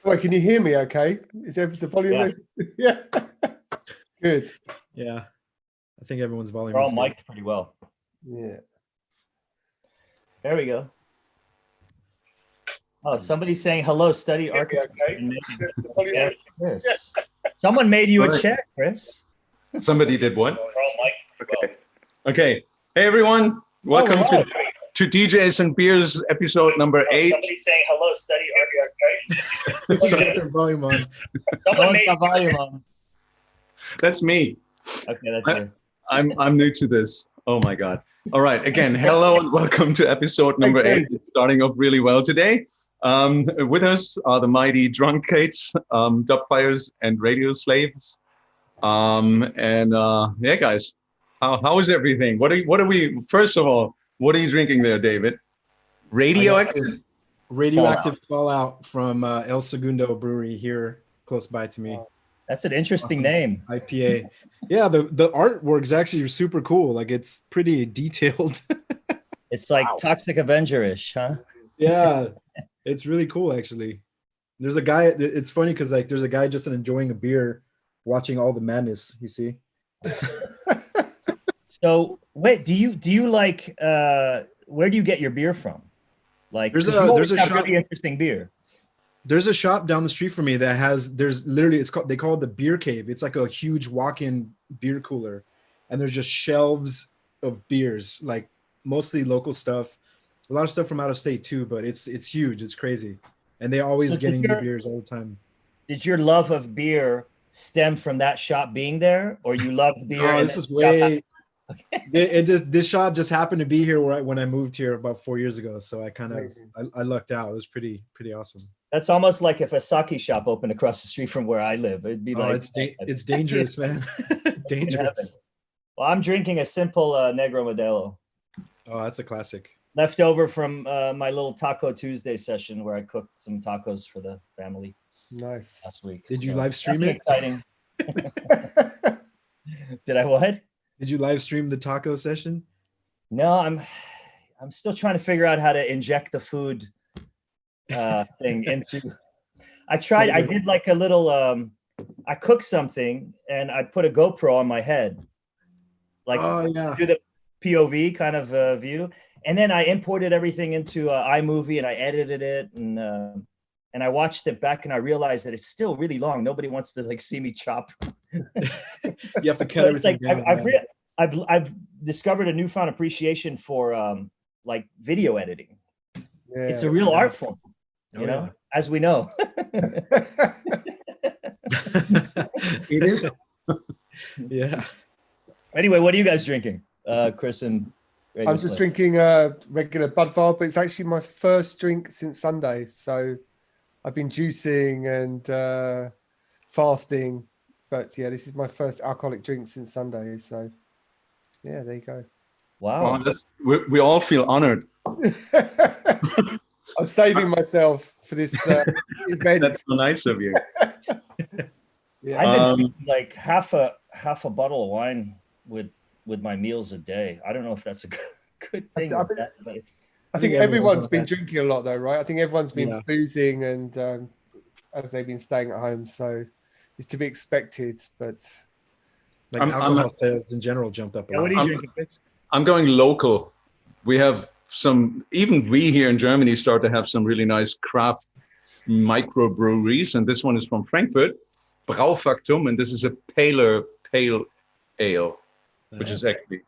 Wait, can you hear me okay? Is there the volume? Yeah. Good. Yeah. I think everyone's volume We're is all good. mic'd pretty well. Yeah. There we go. Oh, somebody's saying hello, study architecture. Okay. Chris. Someone made you a Right. check, Chris. Somebody did what? We're all mic'd pretty well. Okay. Hey, everyone. Welcome to DJs and Beers, episode number 8. Somebody's saying hello, study architecture. Get their volume on. Someone made volume on. That's me. Okay, that's you. I'm new to this. Oh my God. All right. Again, hello and welcome to episode number 8. It's starting off really well today. With us are the mighty drunkates, dubfires, and radio slaves. Yeah, guys, how is everything? What are we? First of all, what are you drinking there, David? Radioactive Fallout from El Segundo Brewery here close by to me. That's an interesting name. IPA. Yeah, the artwork's actually super cool. Like, it's pretty detailed. It's like Toxic Avenger-ish, huh? Yeah, it's really cool actually. There's a guy. It's funny because like there's a guy just enjoying a beer, watching all the madness. You see. So wait, do you like? Where do you get your beer from? Like, there's a shop. Really interesting beer. There's a shop down the street from me that has. There's literally they call it the Beer Cave. It's like a huge walk-in beer cooler, and there's just shelves of beers, like mostly local stuff. A lot of stuff from out of state too, but it's huge. It's crazy, and they always getting new beers all the time. Did your love of beer stem from that shop being there, or you loved beer? Oh, this was way. This shop just happened to be here when I moved here about 4 years ago. So I kind of I lucked out. It was pretty awesome. That's almost like if a sake shop opened across the street from where I live. It'd be like it's dangerous, man. Dangerous. Well, I'm drinking a simple Negro Modelo. Oh, that's a classic. Left over from my little Taco Tuesday session where I cooked some tacos for the family. Nice. Last week. Did you live stream it? Exciting. Did I what? Did you live stream the taco session? No, I'm still trying to figure out how to inject the food thing into. I did like a little. I cooked something and I put a GoPro on my head, like do the POV kind of view, and then I imported everything into iMovie and I edited it and I watched it back and I realized that it's still really long. Nobody wants to like see me chop. You have to cut everything down. I've discovered a newfound appreciation for like video editing. Yeah, it's a real art form, you know, as we know. It is. Yeah. Anyway, what are you guys drinking, Chris and Radio I'm just Slave? drinking regular Budvar, but it's actually my first drink since Sunday. So I've been juicing and fasting, but yeah, this is my first alcoholic drink since Sunday. So yeah, there you go. Wow. Well, we all feel honored. I'm saving myself for this event. That's so nice of you. Yeah. I've been drinking like half a bottle of wine with my meals a day. I don't know if that's a good thing. I think everyone's been drinking a lot though, right? I think everyone's been boozing and as they've been staying at home, so it's to be expected. But like alcohol sales in general jumped up a lot. What are you drinking, Chris? I'm going local. We have even we here in Germany start to have some really nice craft microbreweries, and this one is from Frankfurt, Braufaktum, and this is a pale ale, which is actually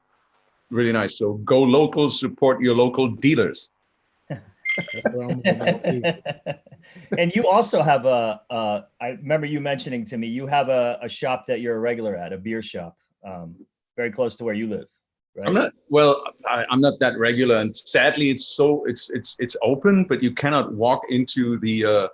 really nice. So go local, support your local dealers. And you also have I remember you mentioning to me, you have a shop that you're a regular at, a beer shop, very close to where you live, right? I'm not that regular, and sadly it's open, but you cannot walk into the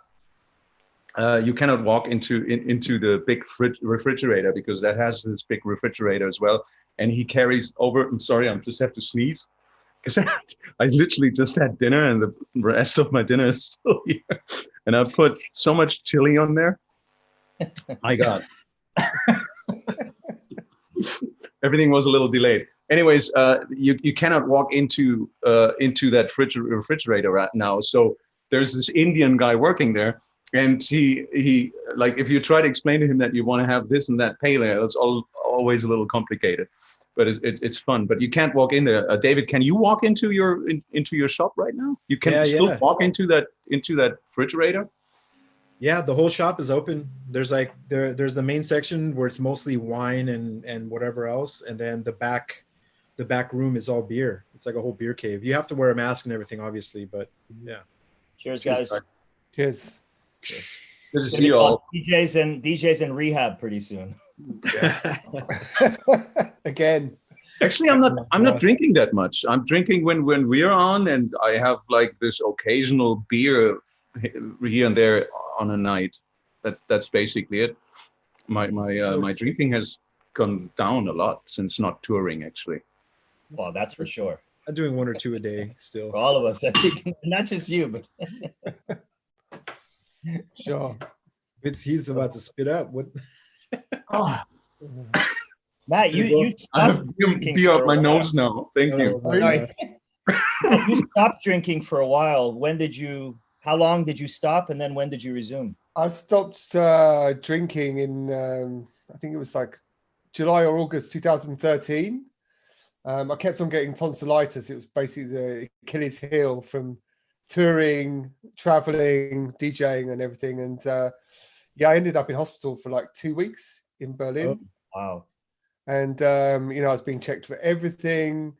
into the big refrigerator, because that has this big refrigerator as well. And he carries over. I'm sorry, I just have to sneeze because I literally just had dinner and the rest of my dinner is still here. And I put so much chili on there. My God. Everything was a little delayed. Anyways, you cannot walk into that refrigerator right now. So there's this Indian guy working there, And he like, if you try to explain to him that you want to have this and that pale ale, it's always a little complicated, but it's fun. But you can't walk in there. David, can you walk into your shop right now? You can still walk into that refrigerator. Yeah, the whole shop is open. There's like there's the main section where it's mostly wine and whatever else, and then the back room is all beer. It's like a whole beer cave. You have to wear a mask and everything, obviously, but yeah. Cheers, guys. Cheers. Good to see you all. DJs in rehab pretty soon. Yeah. Again. Actually, I'm not drinking that much. I'm drinking when we're on, and I have like this occasional beer here and there on a night. That's basically it. My drinking has gone down a lot since not touring, actually. Well, that's for sure. I'm doing 1 or 2 a day still. For all of us, I think. Not just you, but Sure. He's about to spit up. What? Oh. Matt, you I have beer up my nose now. Thank you. You stopped drinking for a while. How long did you stop, and then when did you resume? I stopped drinking in I think it was like July or August 2013. I kept on getting tonsillitis. It was basically the Achilles heel from touring, traveling, DJing, and everything. And I ended up in hospital for like 2 weeks in Berlin. Oh, wow. And I was being checked for everything.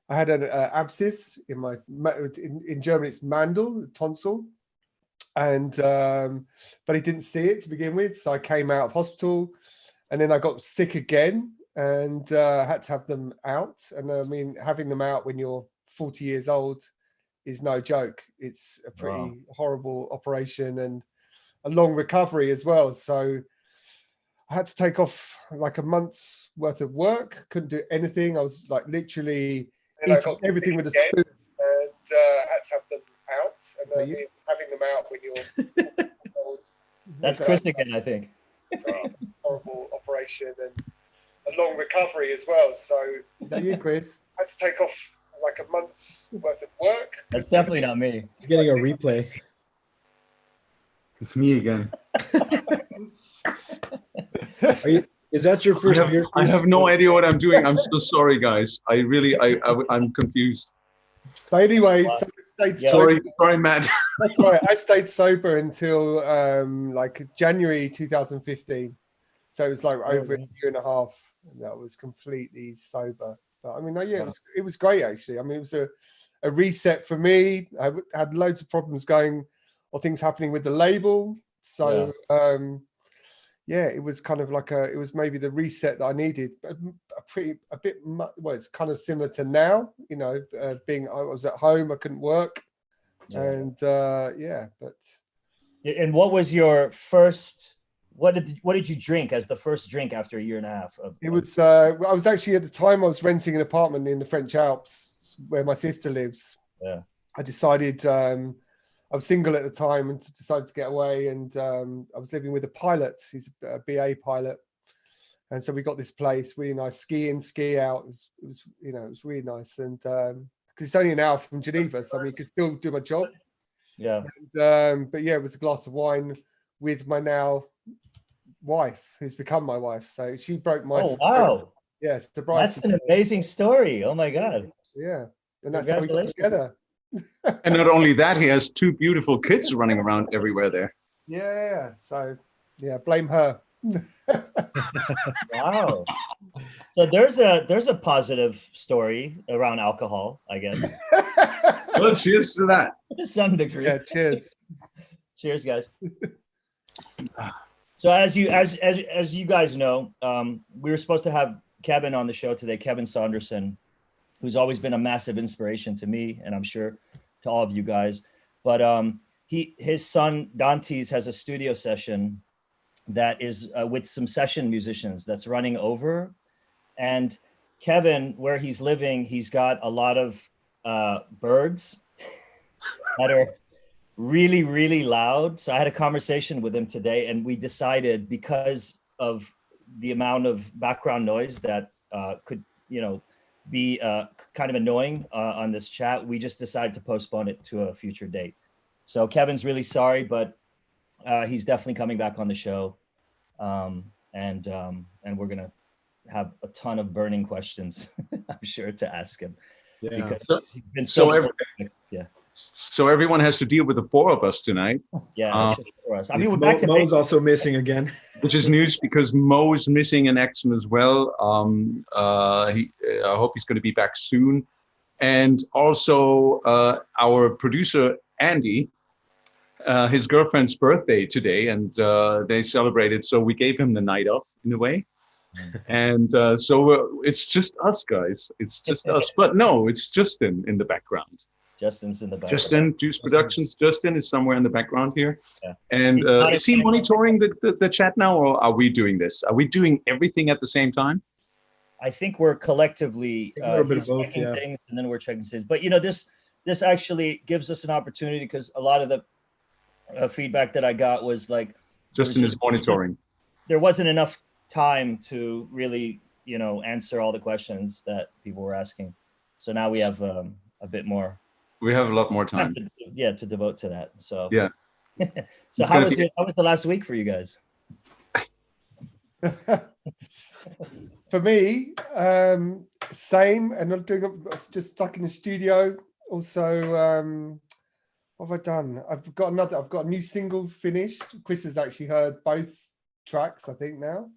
I had an abscess in my in German it's Mandel, tonsil, and but he didn't see it to begin with. So I came out of hospital, and then I got sick again, and had to have them out. And I mean, having them out when you're 40 years old is no joke. It's a pretty horrible operation and a long recovery as well. So I had to take off like a month's worth of work. Couldn't do anything. I was like literally eating everything with a spoon, and had to have them out. And I mean, having them out when you're old. That's Chris again, I think. Horrible operation and a long recovery as well. So you, Chris, I had to take off like a month's worth of work. That's definitely not me. You're getting a replay. It's me again. Is that your first beer? I have no idea what I'm doing. I'm so sorry, guys. I'm confused. But anyway, so I stayed sorry, Matt. That's right. I stayed sober until like January 2015. So it was like over a year and a half. And that was completely sober. But I mean, yeah, it was great actually. I mean, it was a reset for me. I had loads of problems going or things happening with the label. So it was kind of like it was maybe the reset that I needed. It's kind of similar to now, I was at home, I couldn't work. And but. And what was your first, what did you drink as the first drink after a year and a half? I was actually at the time I was renting an apartment in the French Alps where my sister lives. Yeah. I decided, I was single at the time and decided to get away, and I was living with a pilot. He's a BA pilot, and so we got this place, really nice, ski out. It was really nice, and because it's only an hour from Geneva, so I mean, you could still do my job. Yeah. And, but yeah, it was a glass of wine with my now wife, who's become my wife. So she broke my. Oh wow! Yes, sobriety. That's an amazing story. Oh my God! Yeah, and that's how we got together. And not only that, he has 2 beautiful kids running around everywhere there. Yeah, so blame her. Wow. So there's a positive story around alcohol, I guess. Well, cheers to that. To some degree. Yeah, cheers. Cheers, guys. So as you guys know, we were supposed to have Kevin on the show today, Kevin Saunderson, who's always been a massive inspiration to me, and I'm sure to all of you guys. But his son Dantes has a studio session that is with some session musicians that's running over. And Kevin, where he's living, he's got a lot of birds that are really, really loud. So I had a conversation with him today, and we decided, because of the amount of background noise that could, be kind of annoying on this chat, we just decided to postpone it to a future date. So Kevin's really sorry, but He's definitely coming back on the show, and we're gonna have a ton of burning questions, I'm sure, to ask him, Yeah. because he's been so yeah. So everyone has to deal with the four of us tonight. Yeah, it's just for us. I mean, we're back to Mo's also missing again, which is news because Mo is missing in action as well. I hope he's going to be back soon. And also our producer, Andy, his girlfriend's birthday today, and they celebrated. So we gave him the night off in a way. And so it's just us, guys. It's just us. But no, it's Justin in the background. Justin's in the background. Justin, Juice Productions. Justin is somewhere in the background here. Yeah. And is he monitoring the chat now, or are we doing this? Are we doing everything at the same time? I think we're collectively a little bit of both, checking yeah. things, and then we're checking things. But you know, this actually gives us an opportunity, because a lot of the feedback that I got was like, Justin is monitoring. There wasn't enough time to really, you know, answer all the questions that people were asking. So now we have a bit more. We have a lot more time. To devote to that. So yeah. So how was the last week for you guys? For me, same, and I'm doing just stuck in the studio. Also, what have I done? I've got a new single finished. Chris has actually heard both tracks, I think, now.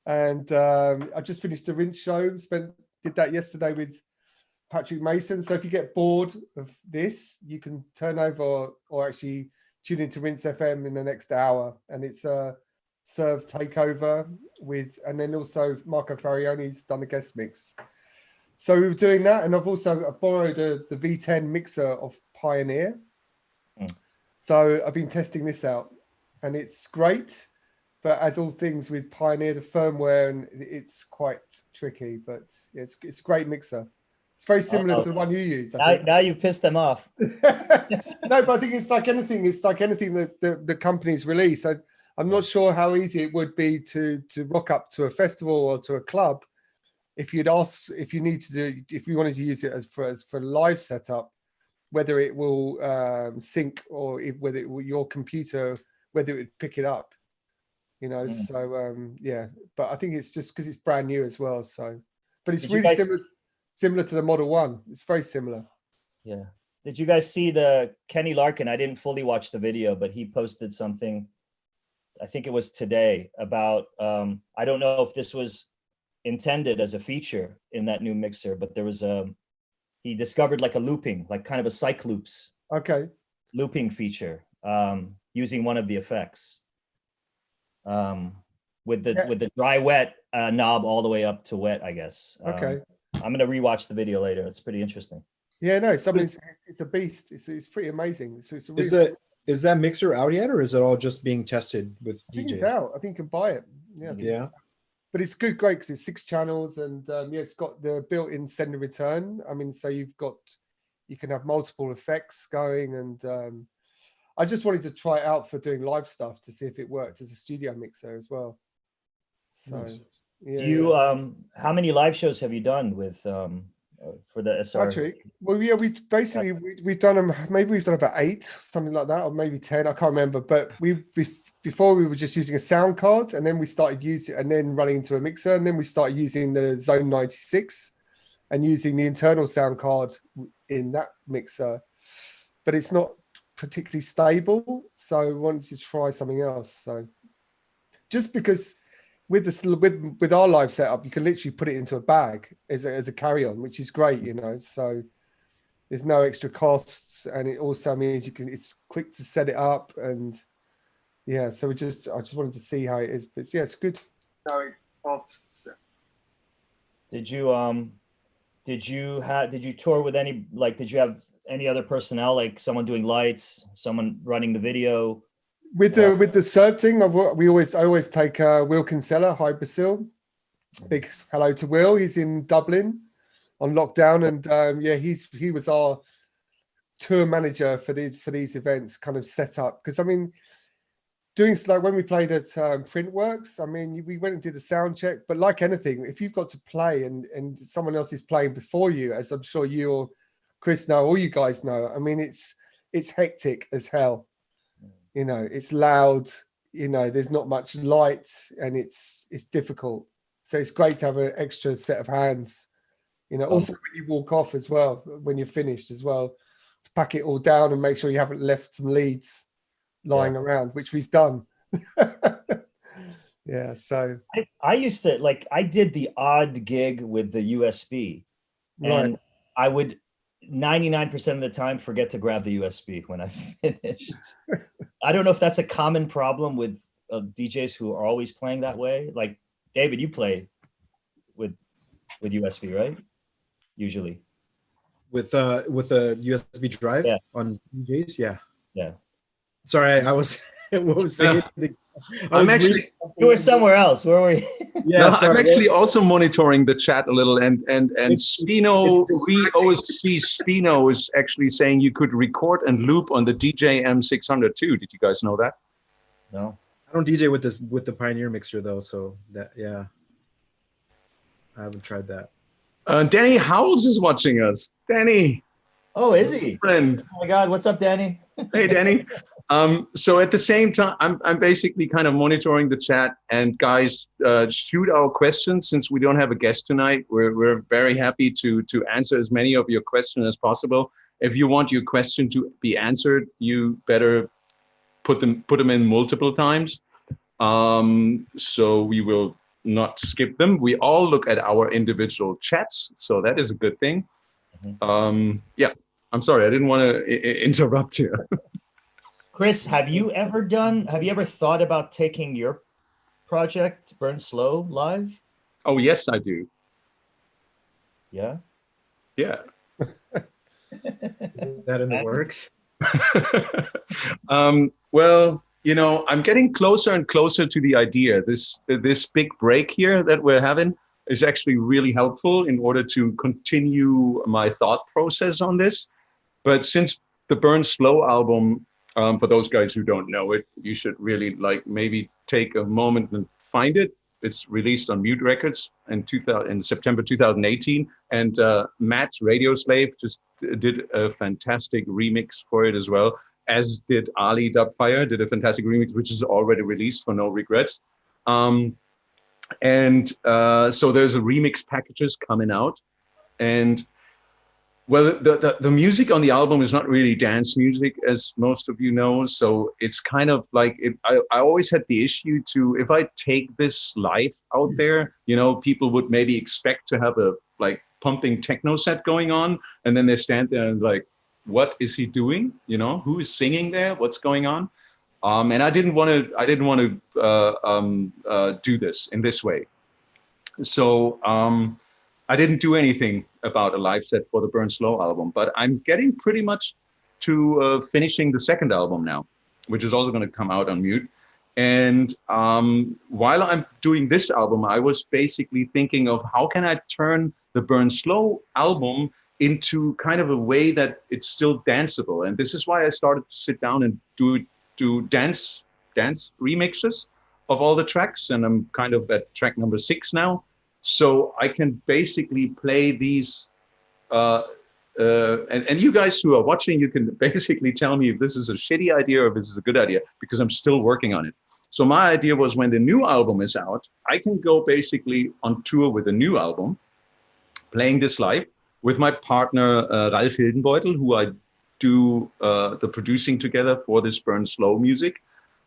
And I just finished the Rinse show. Did that yesterday with Patrick Mason. So if you get bored of this, you can turn over or actually tune into Rinse FM in the next hour. And it's a Serve takeover with, and then also Marco Farioni's done a guest mix. So we were doing that, and I've borrowed the V10 mixer of Pioneer. So I've been testing this out, and it's great. But as all things with Pioneer, the firmware, and it's quite tricky. But it's a great mixer. It's very similar to the one you use. Now you've pissed them off. No, but I think it's like anything. It's like anything that the companies release. I'm not sure how easy it would be to rock up to a festival or to a club if you wanted to use it as for live setup, whether it will sync or whether it will, your computer, whether it would pick it up, you know. So yeah, but I think it's just because it's brand new as well. So, but it's really similar to the Model 1. It's very similar. Yeah. Did you guys see the Kenny Larkin? I didn't fully watch the video, but he posted something, I think it was today, about I don't know if this was intended as a feature in that new mixer, but there was he discovered like a looping, like kind of a cycloops looping feature using one of the effects with the dry wet knob all the way up to wet, I guess. I'm gonna rewatch the video later. It's pretty interesting. Yeah, no, it's a beast. It's pretty amazing. So it's really is that mixer out yet, or is it all just being tested with DJs? I think it's out. I think you can buy it. Yeah. But it's great because it's 6 channels, and it's got the built-in send and return. I mean, so you can have multiple effects going, and I just wanted to try it out for doing live stuff to see if it worked as a studio mixer as well. So, do you how many live shows have you done with for the SR? Patrick? Well, yeah, we've done them. Maybe we've done about 8, something like that, or maybe 10. I can't remember. But before we were just using a sound card, and then we started using, and then running into a mixer, and then we started using the Zone 96 and using the internal sound card in that mixer. But it's not particularly stable, so I wanted to try something else. So just because with our live setup, you can literally put it into a bag as a carry-on, which is great, you know. So there's no extra costs, and it also means it's quick to set it up, and yeah. So I just wanted to see how it is, but yeah, it's good. No costs. Did you tour with any, like, did you have any other personnel, like someone doing lights, someone running the video? With the Serve thing, I always take Will Kinsella, Hi Basil. Big hello to Will. He's in Dublin on lockdown, and he was our tour manager for these events, kind of set up. Because I mean, doing like when we played at Printworks, I mean, we went and did a sound check. But like anything, if you've got to play and someone else is playing before you, as I'm sure you or Chris know, all you guys know, I mean, it's hectic as hell. You know, it's loud. You know, there's not much light, and it's difficult. So it's great to have an extra set of hands. You know, also when you walk off as well, when you're finished as well, to pack it all down and make sure you haven't left some leads lying around, which we've done. Yeah, so I used to, like, I did the odd gig with the USB, and right. I would 99% of the time forget to grab the USB when I finished. I don't know if that's a common problem with DJs who are always playing that way. Like, David, you play with USB, right? Usually. With a USB drive on DJs, Yeah. Sorry, I was what was saying. I'm actually. You were somewhere else. Where were you? Yeah, no, I'm actually also monitoring the chat a little, and Spino, OSC Spino is actually saying you could record and loop on the DJ M600 too. Did you guys know that? No. I don't DJ with the Pioneer mixer though, so that I haven't tried that. Danny Howells is watching us. Danny. Oh, is he? Friend. Oh my God, what's up, Danny? Hey, Danny. So at the same time, I'm basically kind of monitoring the chat, and guys, shoot our questions. Since we don't have a guest tonight, we're very happy to answer as many of your questions as possible. If you want your question to be answered, you better put them in multiple times. So we will not skip them. We all look at our individual chats, so that is a good thing. Yeah, I'm sorry, I didn't want to interrupt you. Chris, have you ever thought about taking your project Burn Slow live? Oh, yes, I do. Yeah? Yeah. Is that in the works? Well, you know, I'm getting closer and closer to the idea. This big break here that we're having is actually really helpful in order to continue my thought process on this. But since the Burn Slow album, for those guys who don't know it, you should really maybe take a moment and find it. It's released on Mute Records in September 2018, and Matt Radioslave just did a fantastic remix for it as well, as did Ali Dubfire, did a fantastic remix, which is already released for No Regrets. So there's a remix packages coming out, and well, the music on the album is not really dance music, as most of you know. So it's kind of like, I always had the issue to, if I take this live out there, you know, people would maybe expect to have a pumping techno set going on. And then they stand there and what is he doing? You know, who is singing there? What's going on? And I didn't want to do this in this way. So, I didn't do anything about a live set for the Burn Slow album, but I'm getting pretty much to finishing the second album now, which is also going to come out on Mute. And while I'm doing this album, I was basically thinking of how can I turn the Burn Slow album into kind of a way that it's still danceable. And this is why I started to sit down and do dance remixes of all the tracks. And I'm kind of at track number 6 now. So I can basically play these, and you guys who are watching, you can basically tell me if this is a shitty idea or if this is a good idea, because I'm still working on it. So my idea was, when the new album is out, I can go basically on tour with a new album, playing this live with my partner, Ralf Hildenbeutel, who I do the producing together for this Burn Slow music.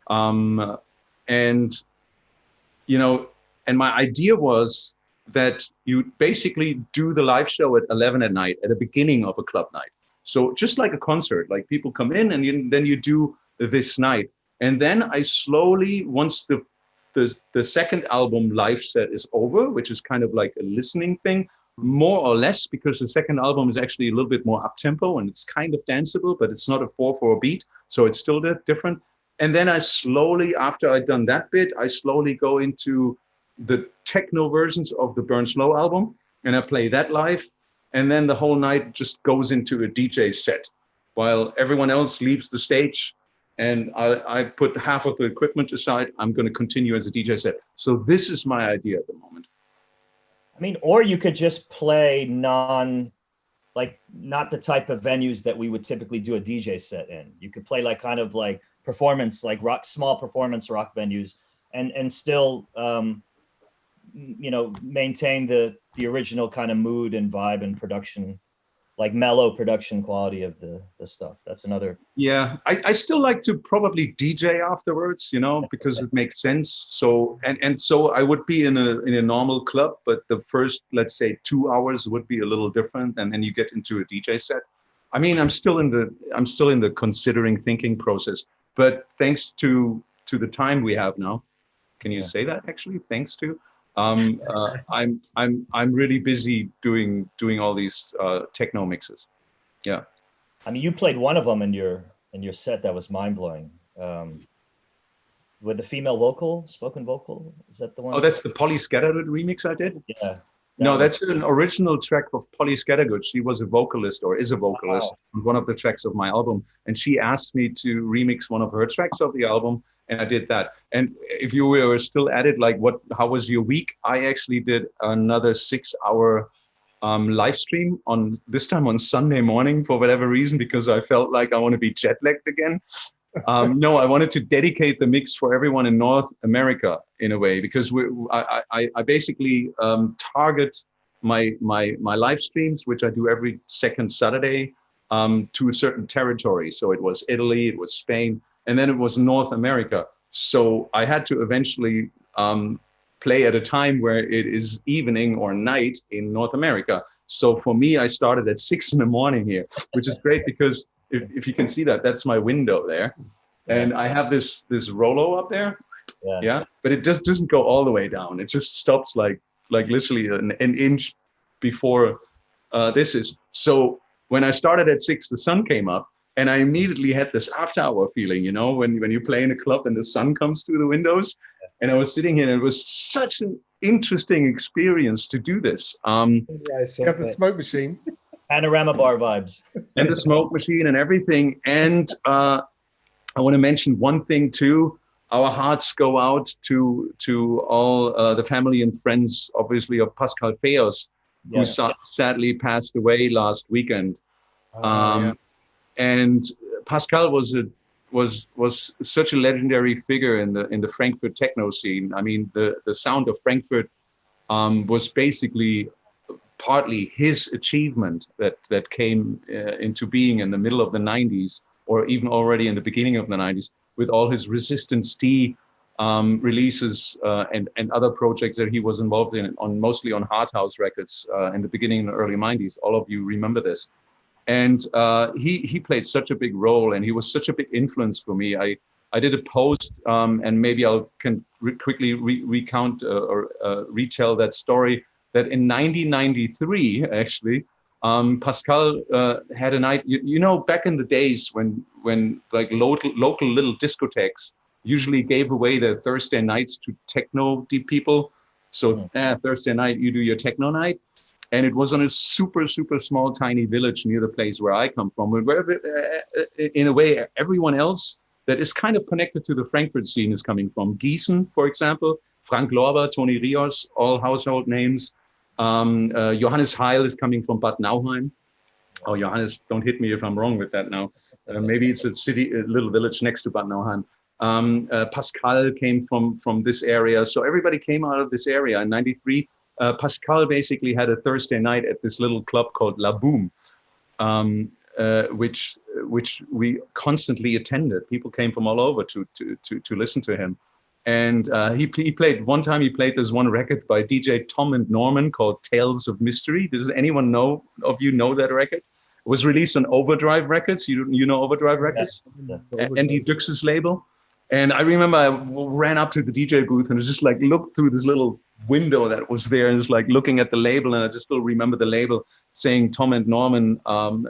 And, you know, and my idea was that you basically do the live show at 11 at night, at the beginning of a club night. So just like a concert, like people come in and then you do this night. And then I slowly, once the second album live set is over, which is kind of like a listening thing, more or less, because the second album is actually a little bit more up-tempo and it's kind of danceable, but it's not a 4/4 beat. So it's still different. And then I slowly, after I'd done that bit, I slowly go into the techno versions of the Burn Slow album, and I play that live. And then the whole night just goes into a DJ set while everyone else leaves the stage. And I put half of the equipment aside. I'm going to continue as a DJ set. So this is my idea at the moment. I mean, or you could just play not the type of venues that we would typically do a DJ set in. You could play kind of like performance, like small performance rock venues, and still maintain the original kind of mood and vibe and production, like mellow production quality of the stuff. That's another. Yeah, I still like to probably DJ afterwards, because it makes sense. So so I would be in a normal club, but the first, let's say, 2 hours would be a little different, and then you get into a DJ set. I mean, I'm still in the considering thinking process, but thanks to the time we have now, can you say that actually? Thanks to, I'm really busy doing all these techno mixes. Yeah. I mean, you played one of them in your set that was mind blowing. With the female vocal, spoken vocal, is that the one? Oh, that's the Polly Scattergood remix I did. Yeah. No, that's an original track of Polly Scattergood. She was a vocalist, or is a vocalist, on one of the tracks of my album, and she asked me to remix one of her tracks of the album, and I did that. And if you were still at it, like, how was your week? I actually did another 6-hour live stream this time on Sunday morning for whatever reason, because I felt like I want to be jet lagged again. No, I wanted to dedicate the mix for everyone in North America in a way, because I basically target my live streams, which I do every second Saturday, to a certain territory. So it was Italy, it was Spain, and then it was North America. So I had to eventually play at a time where it is evening or night in North America. So for me, I started at 6 a.m. here, which is great because if you can see that, that's my window there. And I have this Rolo up there. Yeah. But it just doesn't go all the way down. It just stops like literally an inch before this is. So when I started at 6, the sun came up, and I immediately had this after hour feeling, when you play in a club and the sun comes through the windows. And I was sitting here, and it was such an interesting experience to do this. You have the smoke machine. Panorama bar vibes. And the smoke machine and everything. And I want to mention one thing too. Our hearts go out to all the family and friends, obviously, of Pascal Feos, who sadly passed away last weekend. And Pascal was such a legendary figure in the Frankfurt techno scene. I mean, the sound of Frankfurt was basically partly his achievement that came into being in the middle of the 90s, or even already in the beginning of the 90s, with all his Resistance D releases and other projects that he was involved in, mostly on Hard House Records in the beginning in the early 90s. All of you remember this. And he played such a big role, and he was such a big influence for me. I did a post, and maybe can quickly recount or retell that story, that in 1993, actually, Pascal had a night, back in the days when like local little discotheques usually gave away their Thursday nights to techno deep people. So Thursday night, you do your techno night. And it was on a super, super small, tiny village near the place where I come from, where in a way, everyone else that is kind of connected to the Frankfurt scene is coming from. Gießen, for example, Frank Lorber, Tony Rios, all household names. Johannes Heil is coming from Bad Nauheim. Oh, Johannes, don't hit me if I'm wrong with that now. Maybe it's a little village next to Bad Nauheim. Pascal came from this area. So everybody came out of this area in 93. Pascal basically had a Thursday night at this little club called La Boom, which we constantly attended. People came from all over to listen to him. And he played this one record by DJ Tom and Norman called Tales of Mystery. Does anyone know that record? It was released on Overdrive Records. You know Overdrive Records? Andy Dux's label. And I remember I ran up to the DJ booth and just like looked through this little window that was there and just like looking at the label. And I just still remember the label saying Tom and Norman,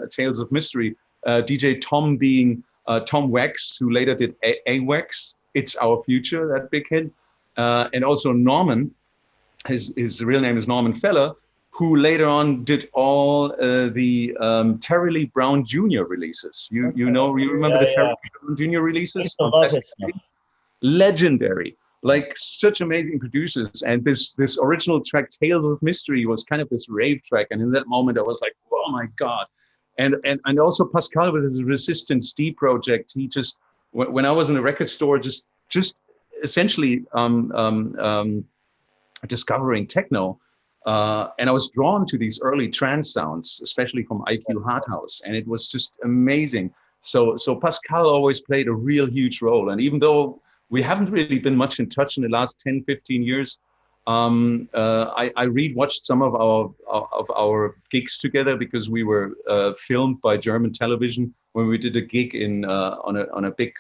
Tales of Mystery. DJ Tom being Tom Wax, who later did AWAX. It's Our Future, that big hit. And also Norman, his real name is Norman Feller, who later on did all the Terry Lee Brown Jr. releases. You remember the Terry Lee Brown Jr. releases? Legendary, like such amazing producers. And this original track, Tales of Mystery, was kind of this rave track. And in that moment, I was like, oh my God. And also Pascal with his Resistance D project, he just when I was in the record store, just essentially discovering techno. And I was drawn to these early trance sounds, especially from IQ Hard House, and it was just amazing. So Pascal always played a real huge role. And even though we haven't really been much in touch in the last 10, 15 years, I re-watched some of our gigs together because we were filmed by German television when we did a gig on a big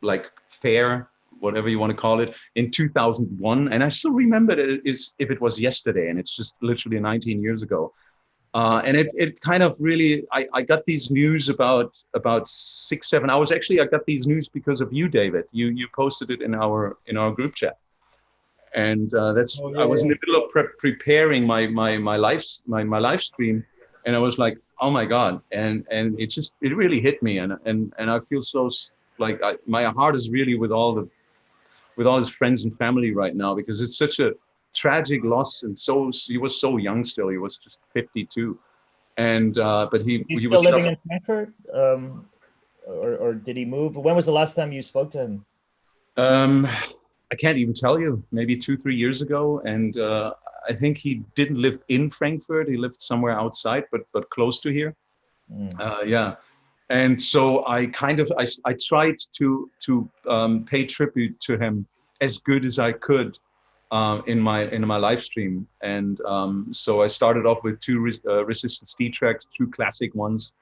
like fair, whatever you want to call it, in 2001. And I still remember it as if it was yesterday, and it's just literally 19 years ago. And it kind of really, I got these news about 6, 7 hours. Actually, I got these news because of you, David. You posted it in our group chat. And that's, I was in the middle of preparing my live stream, and I was like, oh my God. And it really hit me. And I feel so like my heart is really with all his friends and family right now, because it's such a tragic loss. And so he was so young still. He was just 52, and but he was still living in Frankfurt, or did he move? When was the last time you spoke to him? I can't even tell you. Maybe 2-3 years ago, and I think he didn't live in Frankfurt. He lived somewhere outside, but close to here. Yeah. And so I tried to pay tribute to him as good as I could in my live stream. And so I started off with 2 Resistance D tracks, 2 classic ones,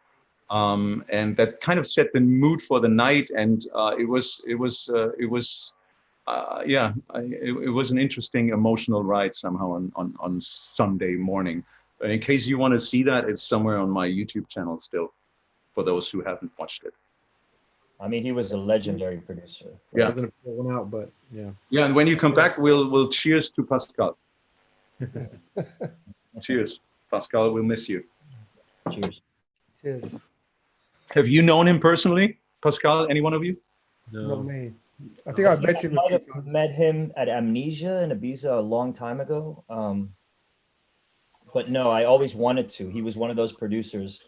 and that kind of set the mood for the night. And it was an interesting emotional ride somehow on Sunday morning. But in case you want to see that, it's somewhere on my YouTube channel still, for those who haven't watched it. I mean, he was a legendary producer. Yeah. I wasn't a one out, but yeah. Yeah, and when you come back, we'll cheers to Pascal. Cheers, Pascal. We'll miss you. Cheers. Cheers. Have you known him personally, Pascal? Any one of you? Not me. I think I've met him. I might have met him at Amnesia in Ibiza a long time ago. But no, I always wanted to. He was one of those producers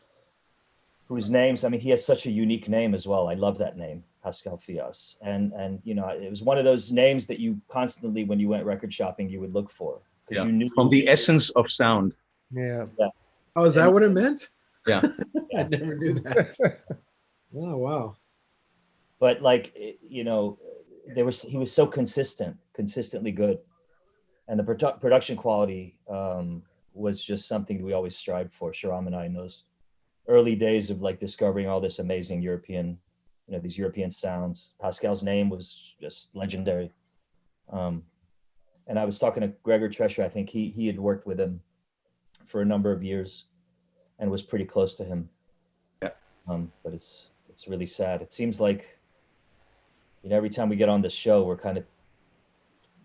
whose names, I mean, he has such a unique name as well. I love that name, Pascal Fias. And you know, it was one of those names that you constantly, when you went record shopping, you would look for. Yeah. You knew from the essence of sound. Yeah. Oh, is that what it meant? Yeah. I never knew that. Oh, wow. But like, you know, he was so consistently good. And the production quality was just something we always strived for, Sharam and I, in those early days of like discovering all this amazing European, you know, these European sounds. Pascal's name was just legendary. And I was talking to Gregor Tresher. I think he had worked with him for a number of years and was pretty close to him. Yeah. But it's really sad. It seems like, you know, every time we get on this show, we're kind of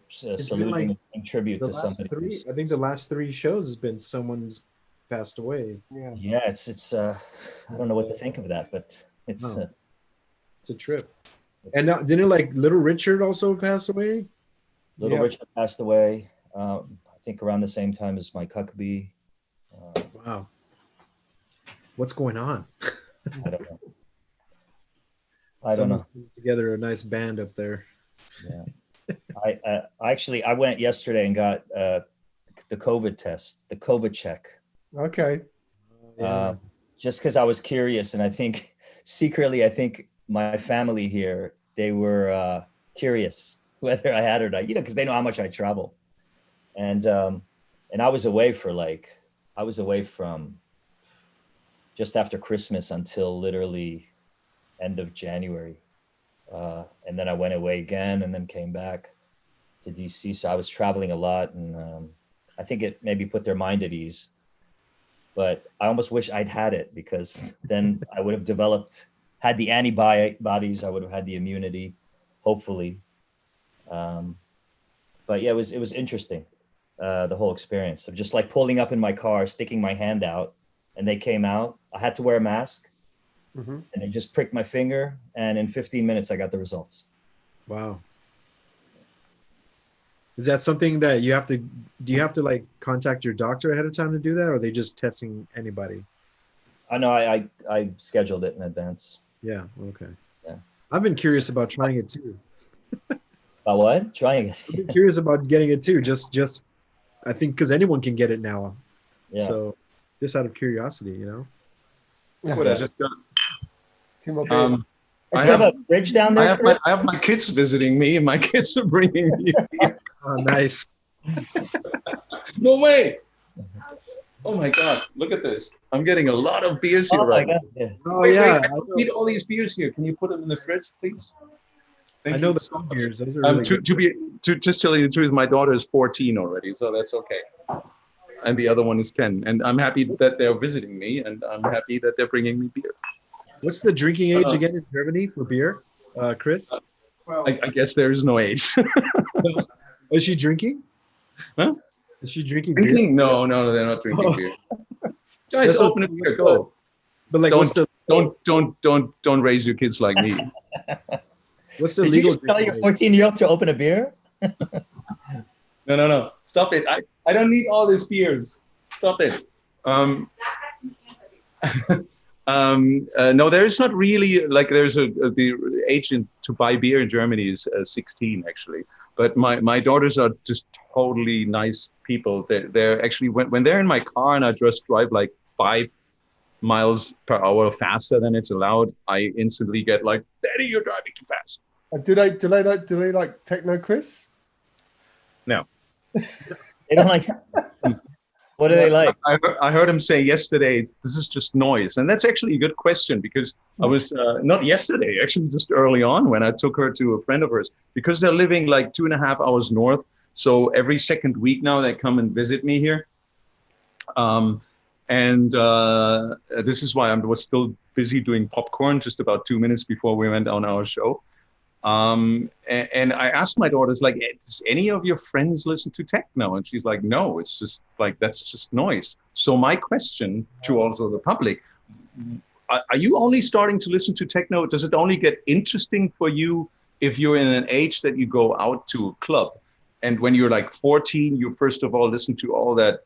saluting and tribute to somebody. I think the last 3 shows has been someone's passed away. Yeah, it's I don't know what to think of that, but it's a trip. And now, didn't like Little Richard also pass away? Little Richard passed away, I think around the same time as Mike Huckabee. Wow. What's going on? I don't know. I don't know. Put together a nice band up there. Yeah. I went yesterday and got the COVID test, the COVID check. Okay. Just because I was curious, and I think secretly, my family here, they were curious whether I had it or not, you know, because they know how much I travel. And I was away from just after Christmas until literally end of January. And then I went away again and then came back to DC. So I was traveling a lot, and I think it maybe put their mind at ease. But I almost wish I'd had it, because then I would have had the antibodies, I would have had the immunity, hopefully. But yeah, it was interesting, the whole experience of just like pulling up in my car, sticking my hand out, and they came out. I had to wear a mask, and they just pricked my finger, and in 15 minutes I got the results. Wow. Is that something that do you have to like contact your doctor ahead of time to do that, or are they just testing anybody? I know I scheduled it in advance. Yeah. Okay. Yeah. I've been curious about trying it too. About what? Trying it. I've been curious about getting it too. Just I think because anyone can get it now. Yeah. So just out of curiosity, you know. Yeah. What I just got. Two more beers. Do I you have have a fridge down there? I have my kids visiting me, and my kids are bringing me. Oh, nice. No way! Oh my God! Look at this. I'm getting a lot of beers here Oh my right now. God. Yeah. Oh Wait, yeah, I don't need all these beers here. Can you put them in the fridge, please? Thank I know you the so much. beers. Those are really good. To just tell you the truth, my daughter is 14 already, so that's okay. And the other one is 10. And I'm happy that they're visiting me, and I'm happy that they're bringing me beer. What's the drinking age again in Germany for beer, Chris? I guess there is no age. Is she drinking? Huh? Is she drinking beer? Drinking? No, they're not drinking beer. Guys, That's open a beer. Go. But like, Don't raise your kids like me. what's the Did you legal just tell drinking your age? 14-year-old to open a beer? No. Stop it. I don't need all this beer. Stop it. No, there's not really like there's the age to buy beer in Germany is 16 actually. But my daughters are just totally nice people. They're actually when they're in my car and I just drive like 5 miles per hour faster than it's allowed, I instantly get like, Daddy, you're driving too fast. Do they like techno, Chris? No. They don't like. What do they like? I heard him say yesterday, this is just noise. And that's actually a good question because I was, not yesterday, actually just early on when I took her to a friend of hers, because they're living like 2.5 hours north. So every second week now they come and visit me here. This is why I was still busy doing popcorn just about 2 minutes before we went on our show. And I asked my daughters, like, does any of your friends listen to techno? And she's like, no, it's just like, that's just noise. So my question to also the public, are you only starting to listen to techno? Does it only get interesting for you if you're in an age that you go out to a club? And when you're like 14, you first of all listen to all that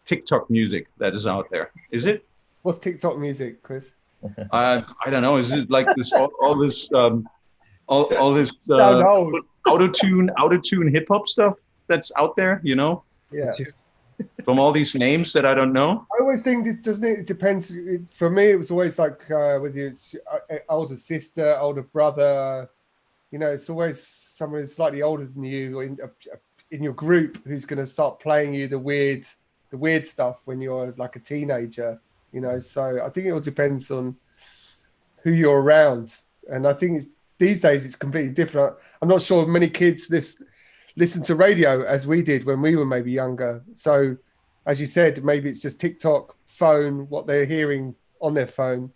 TikTok music that is out there. Is it? What's TikTok music, Chris? I don't know. Is it like this, all this, all this No. auto-tune hip hop stuff that's out there, you know, Yeah. from all these names that I don't know. I always think it depends. For me, it was always like with your older sister, older brother. You know, it's always someone who's slightly older than you in your group who's going to start playing you the weird stuff when you're like a teenager. You know, so I think it all depends on who you're around, and I think these days it's completely different. I'm not sure many kids listen to radio as we did when we were maybe younger. So, as you said, maybe it's just TikTok, phone, what they're hearing on their phone,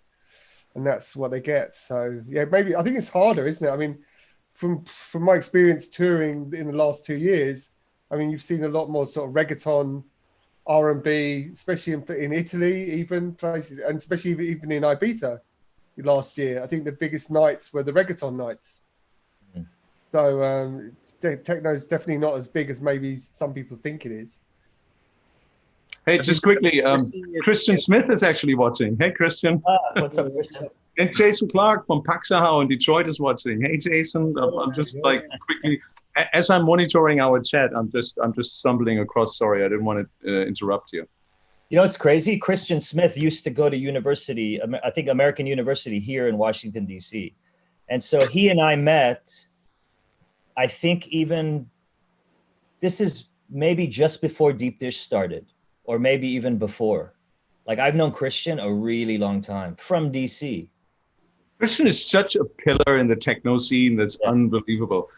and that's what they get. So, yeah, maybe I think it's harder, isn't it? I mean, from my experience touring in the last 2 years, I mean, you've seen a lot more sort of reggaeton, R&B, especially in Italy, even places, and especially even in Ibiza last year. I think the biggest nights were the reggaeton nights. So techno is definitely not as big as maybe some people think it is. Hey, just quickly, Christian Smith is actually watching. Hey, Christian. What's up, Christian? And Jason Clark from Paxahau in Detroit is watching. Hey, Jason. I'm just like quickly, as I'm monitoring our chat, I'm just stumbling across. Sorry, I didn't want to interrupt you. You know, it's crazy. Christian Smith used to go to university, I think American University here in Washington, D.C. And so he and I met, I think even, this is maybe just before Deep Dish started, or maybe even before. Like, I've known Christian a really long time from D.C. Christian is such a pillar in the techno scene that's unbelievable.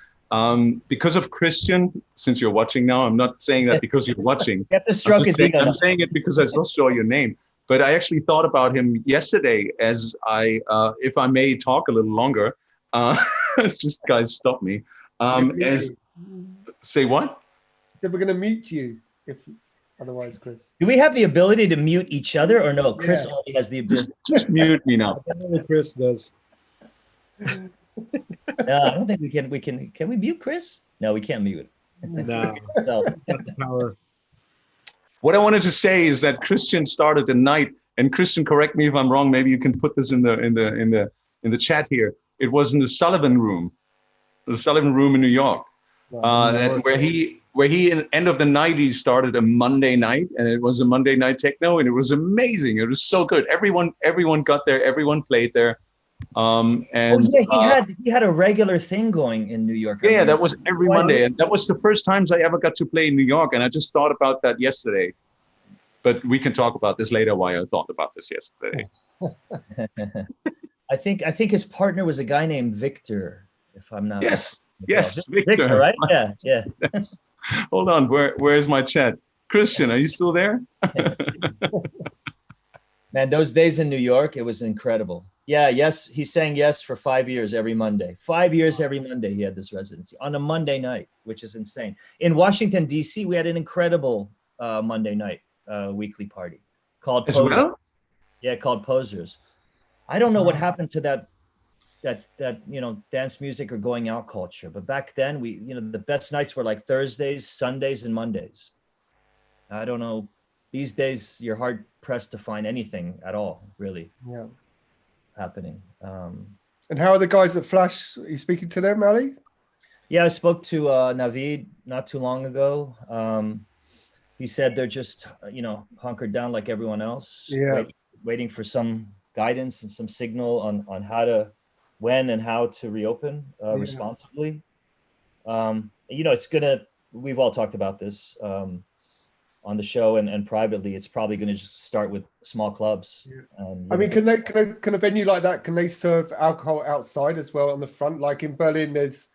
Because of Christian, since you're watching now, I'm not saying that because you're watching. I'm saying it because I just saw your name. But I actually thought about him yesterday as if I may talk a little longer, just guys stop me. Say what? So we're going to mute you if otherwise, Chris. Do we have the ability to mute each other or no? Chris only has the ability. Just mute me now. Only Chris does. No, I don't think we can. Can we mute Chris? No, we can't mute. No. Power. What I wanted to say is that Christian started the night, and Christian, correct me if I'm wrong. Maybe you can put this in the chat here. It was in the Sullivan Room in New York, where he in end of the 90s started a Monday night, and it was a Monday night techno, and it was amazing. It was so good. Everyone got there. Everyone played there. He had a regular thing going in New York. Yeah, that was every Monday, and that was the first times I ever got to play in New York. And I just thought about that yesterday. But we can talk about this later. Why I thought about this yesterday. I think his partner was a guy named Victor, if I'm not. Yes, Victor. Right? Yeah. Yes. Hold on, where's my chat? Christian, are you still there? Man, those days in New York, it was incredible. Yeah, yes, he sang yes for 5 years every Monday. 5 years every Monday he had this residency on a Monday night, which is insane. In Washington, D.C., we had an incredible Monday night weekly party called Posers. Well? Yeah, called Posers. I don't know what happened to that dance music or going out culture, but back then the best nights were like Thursdays, Sundays, and Mondays. I don't know. These days, you're hard pressed to find anything at all, really. Yeah. Happening. And how are the guys at Flash? Are you speaking to them, Ali? Yeah, I spoke to Naveed not too long ago. He said they're just, hunkered down like everyone else, waiting for some guidance and some signal on when and how to reopen responsibly. We've all talked about this on the show and privately. It's probably going to just start with small clubs. I mean, can a venue like that, can they serve alcohol outside as well on the front? Like in Berlin, there's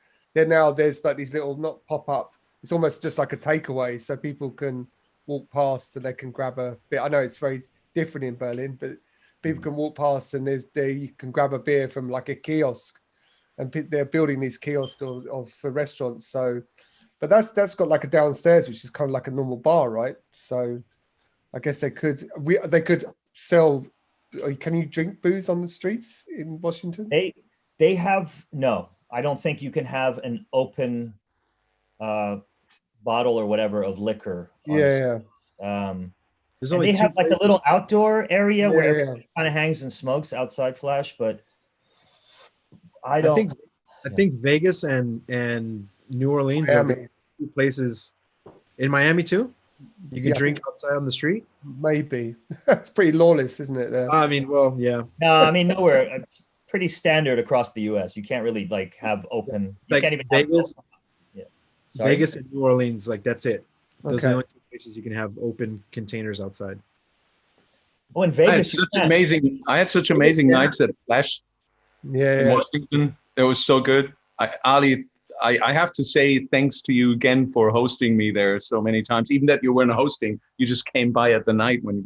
like these little, not pop up, it's almost just like a takeaway, so people can walk past and they can grab a bit. I know it's very different in Berlin, but people can walk past and you can grab a beer from like a kiosk, and they're building these kiosks for restaurants. So, but that's got like a downstairs, which is kind of like a normal bar, right? So I guess they could sell. Can you drink booze on the streets in Washington? They have no. I don't think you can have an open bottle or whatever of liquor. Yeah. They have like a little outdoor area where everybody kind of hangs and smokes outside Flash, but I think Vegas and New Orleans are the two places. In Miami too, you can drink outside on the street. Maybe that's pretty lawless, isn't it? There. I mean, well, yeah. No, I mean nowhere. It's pretty standard across the U.S. You can't really like have open. You can't even Vegas. Yeah. Vegas and New Orleans, like that's it. Those are the only two places you can have open containers outside. Oh, in Vegas, I had such amazing nights at Flash. In Washington. It was so good. Ali, I have to say thanks to you again for hosting me there so many times. Even that you weren't hosting, you just came by at the night when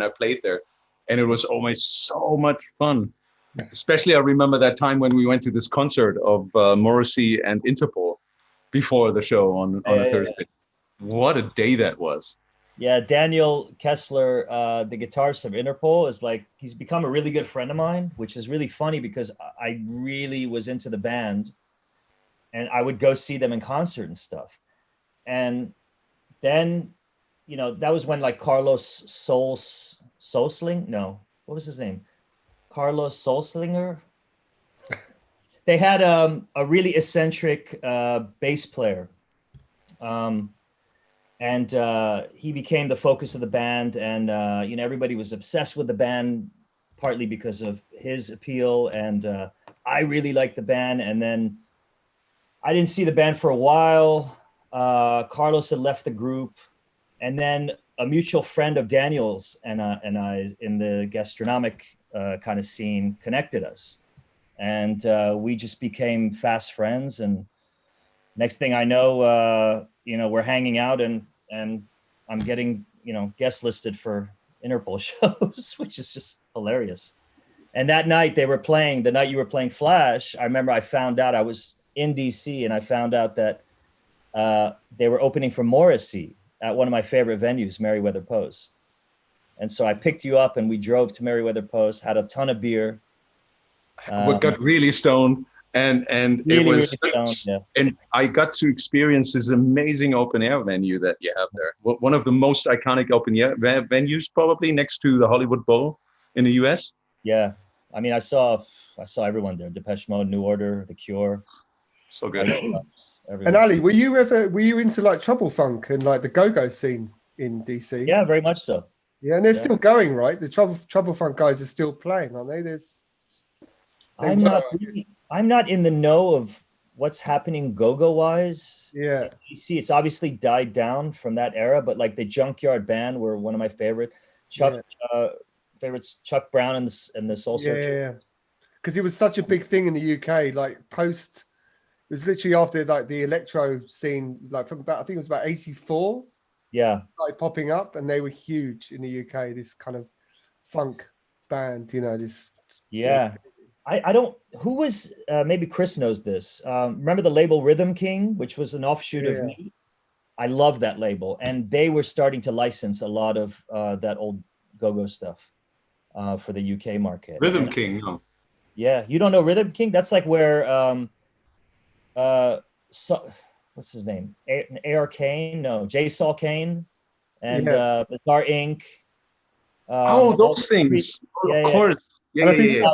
I played there, and it was always so much fun. Especially, I remember that time when we went to this concert of Morrissey and Interpol before the show on a Thursday. Yeah. What a day that was. Yeah, Daniel Kessler, the guitarist of Interpol, he's become a really good friend of mine, which is really funny because I really was into the band and I would go see them in concert and stuff. And then, that was when like Carlos Solsling? No, what was his name? Carlos Solslinger? They had a really eccentric bass player. And he became the focus of the band, and everybody was obsessed with the band, partly because of his appeal, and I really liked the band. And then I didn't see the band for a while. Carlos had left the group, and then a mutual friend of Daniel's and I in the gastronomic kind of scene connected us, and we just became fast friends. And next thing I know, we're hanging out and I'm getting, guest listed for Interpol shows, which is just hilarious. And that night the night you were playing Flash, I remember I found out, I was in DC and I found out that they were opening for Morrissey at one of my favorite venues, Merriweather Post. And so I picked you up and we drove to Merriweather Post, had a ton of beer. We got really stoned. And really, it was, really stoned, and I got to experience this amazing open air venue that you have there. One of the most iconic open air venues, probably next to the Hollywood Bowl in the US. Yeah. I mean, I saw everyone there. Depeche Mode, New Order, The Cure. So good. And Ali, were you into like trouble funk and like the go-go scene in DC? Yeah, very much so. Yeah, and they're still going, right? The trouble funk guys are still playing, aren't they? I'm not in the know of what's happening go-go wise. Yeah. You see, it's obviously died down from that era, but like the Junkyard Band were one of my favorite. Favorites, Chuck Brown and the Soul Searchers. Yeah. Because it was such a big thing in the UK, like post. It was literally after like the electro scene, like from about, I think it was about 84. Yeah. Started popping up, and they were huge in the UK. This kind of funk band, this. Yeah. I don't, who was, maybe Chris knows this. Remember the label Rhythm King, which was an offshoot of me? I love that label. And they were starting to license a lot of that old go-go stuff for the UK market. Rhythm King, no. Yeah. You don't know Rhythm King? That's like where, what's his name? A.R. Kane? No, J. Saul Kane and Bizarre Inc. Those things. Of course. Yeah.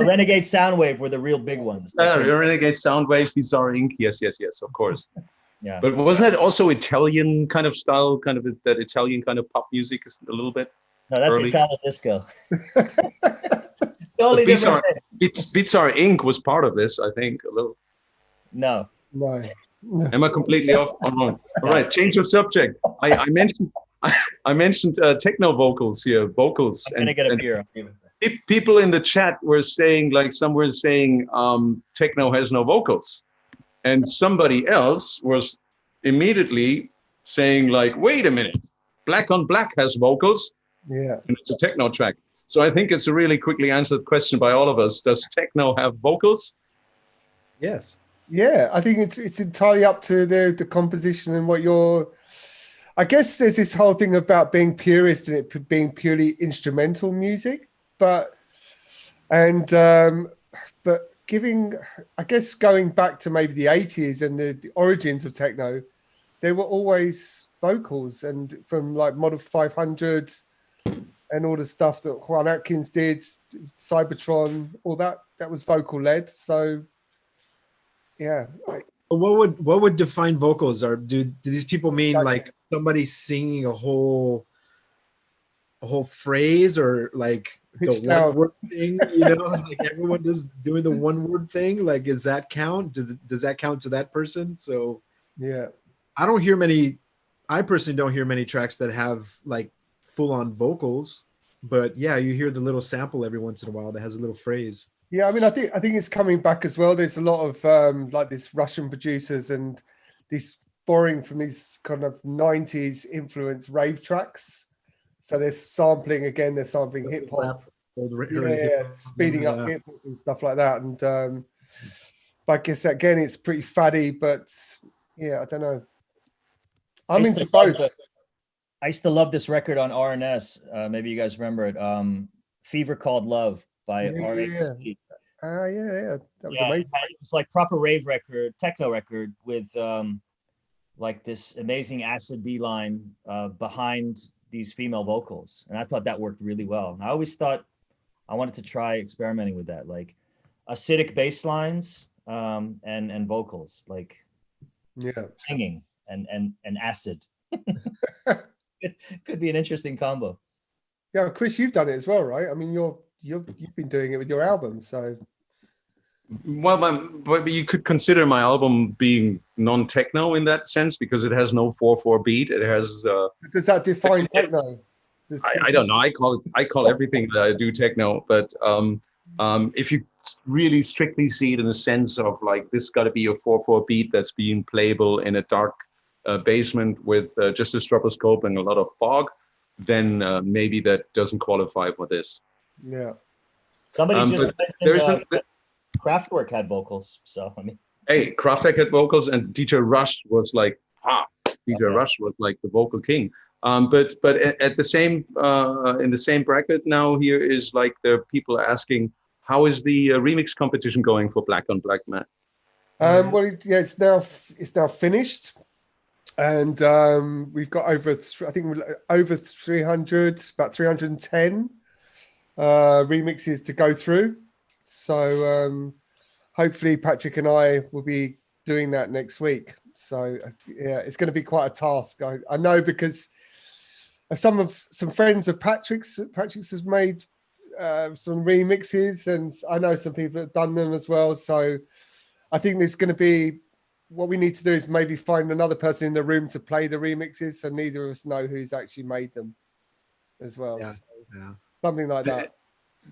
Renegade Soundwave were the real big ones. Renegade Soundwave, Bizarre Inc. Yes, of course. Yeah. But wasn't that also Italian kind of style, kind of that Italian kind of pop music a little bit? No, that's early? Italian disco. Totally different. Bizarre Inc. was part of this, I think, a little. No. Am I completely off? Oh, wrong. All right, change of subject. I mentioned techno vocals here. Vocals. I'm gonna get a beer. People in the chat were saying, like, some were saying, techno has no vocals, and somebody else was immediately saying, like, wait a minute, Black on Black has vocals. Yeah, and it's a techno track. So I think it's a really quickly answered question by all of us. Does techno have vocals? Yes. Yeah, I think it's entirely up to the composition and what you're. I guess there's this whole thing about being purist and it being purely instrumental music, but giving, I guess, going back to maybe the 80s and the origins of techno, there were always vocals, and from like Model 500 and all the stuff that Juan Atkins did, Cybertron, all that was vocal led. So. Yeah. What would define vocals? Or do these people mean like somebody singing a whole phrase, or like the one word thing? Like everyone doing the one word thing. Like, does that count? Does that count to that person? So yeah, I personally don't hear many tracks that have like full on vocals, but yeah, you hear the little sample every once in a while that has a little phrase. Yeah, I mean, I think it's coming back as well. There's a lot of like this Russian producers and this borrowing from these kind of 90s influence rave tracks. So they're sampling again. They're sampling hip hop. Speeding up hip hop and stuff like that. And but I guess again, it's pretty faddy. But yeah, I don't know. I'm into both. I used to love this record on RNS. Maybe you guys remember it. Fever Called Love by RNS. That was amazing. It was like proper rave record, techno record with like this amazing acid B line behind these female vocals. And I thought that worked really well. And I always thought I wanted to try experimenting with that, like acidic bass lines and vocals, like singing and acid. It could be an interesting combo. Yeah, Chris, you've done it as well, right? I mean, you've been doing it with your album, so. Well, but you could consider my album being non-techno in that sense, because it has no 4/4 beat. It has. Does that define techno? I don't know. I call everything that I do techno. But if you really strictly see it in the sense of like this got to be a 4/4 beat that's being playable in a dark basement with just a stroboscope and a lot of fog, then maybe that doesn't qualify for this. Yeah. Somebody just mentioned Kraftwerk had vocals, so I mean. Hey, Kraftwerk had vocals, and DJ Rush was like, Rush was like the vocal king. But at the same in the same bracket now, here is like there are people asking, how is the remix competition going for Black on Black, Matt? Well, yeah, it's now finished, and we've got over 300, about 310 remixes to go through. So hopefully Patrick and I will be doing that next week. So yeah, it's going to be quite a task. I know because some friends of Patrick's has made some remixes, and I know some people have done them as well. So I think there's going to be, what we need to do is maybe find another person in the room to play the remixes, so neither of us know who's actually made them as well. Yeah, so, something like that.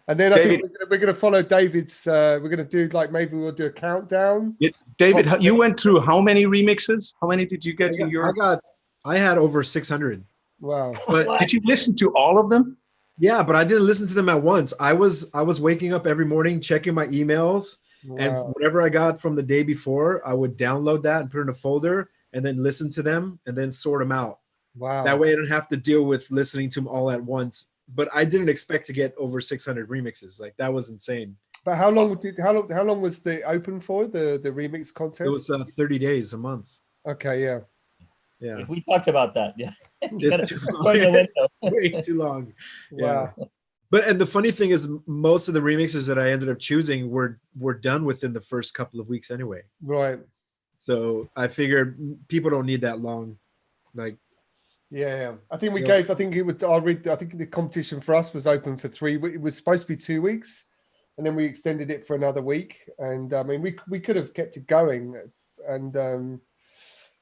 And then David, I think we're going to follow David's. We're going to do like, maybe we'll do a countdown. David, you went through how many remixes? How many did you get in your? I had over 600. Wow! But did you listen to all of them? Yeah, but I didn't listen to them at once. I was waking up every morning, checking my emails, and whatever I got from the day before, I would download that and put it in a folder, and then listen to them, and then sort them out. Wow! That way, I didn't have to deal with listening to them all at once. But I didn't expect to get over 600 remixes. Like, that was insane. But how long was the open for, the remix contest? It was 30 days, a month. Okay, yeah. If we talked about that, yeah. It's too long. Way too long. Yeah. Wow. And the funny thing is, most of the remixes that I ended up choosing were done within the first couple of weeks anyway. Right. So I figured people don't need that long. Like, yeah. I think I think the competition for us was open for 3 weeks. It was supposed to be 2 weeks, and then we extended it for another week. And I mean, we could have kept it going, and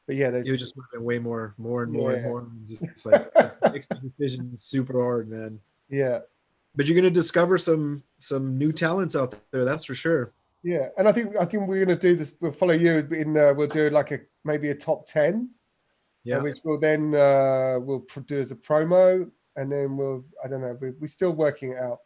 but yeah, you just would have been way more and more. Just like, makes the decision super hard, man. Yeah. But you're gonna discover some new talents out there, that's for sure. Yeah, and I think we're gonna do this. We'll follow you in. We'll do like maybe a top 10. Yeah, which will then we'll do as a promo, and then I don't know. We're still working it out.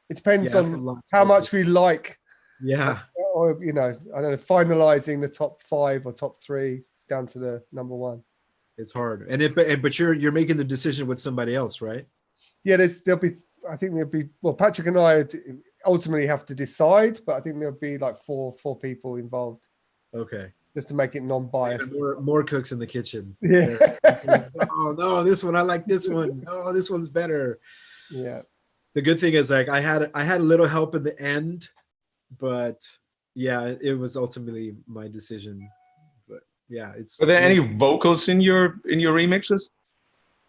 It depends on how much we like. Yeah. Or I don't know, finalizing the top 5 or top 3 down to the number 1. It's hard, but you're making the decision with somebody else, right? Yeah, there'll be. I think there'll be. Well, Patrick and I ultimately have to decide, but I think there'll be like four people involved. Okay. Just to make it non-biased. More cooks in the kitchen. Yeah. Oh no, this one I like. This one. Oh, this one's better. Yeah. The good thing is, like, I had a little help in the end, but yeah, it was ultimately my decision. But yeah, Are there any vocals in your remixes?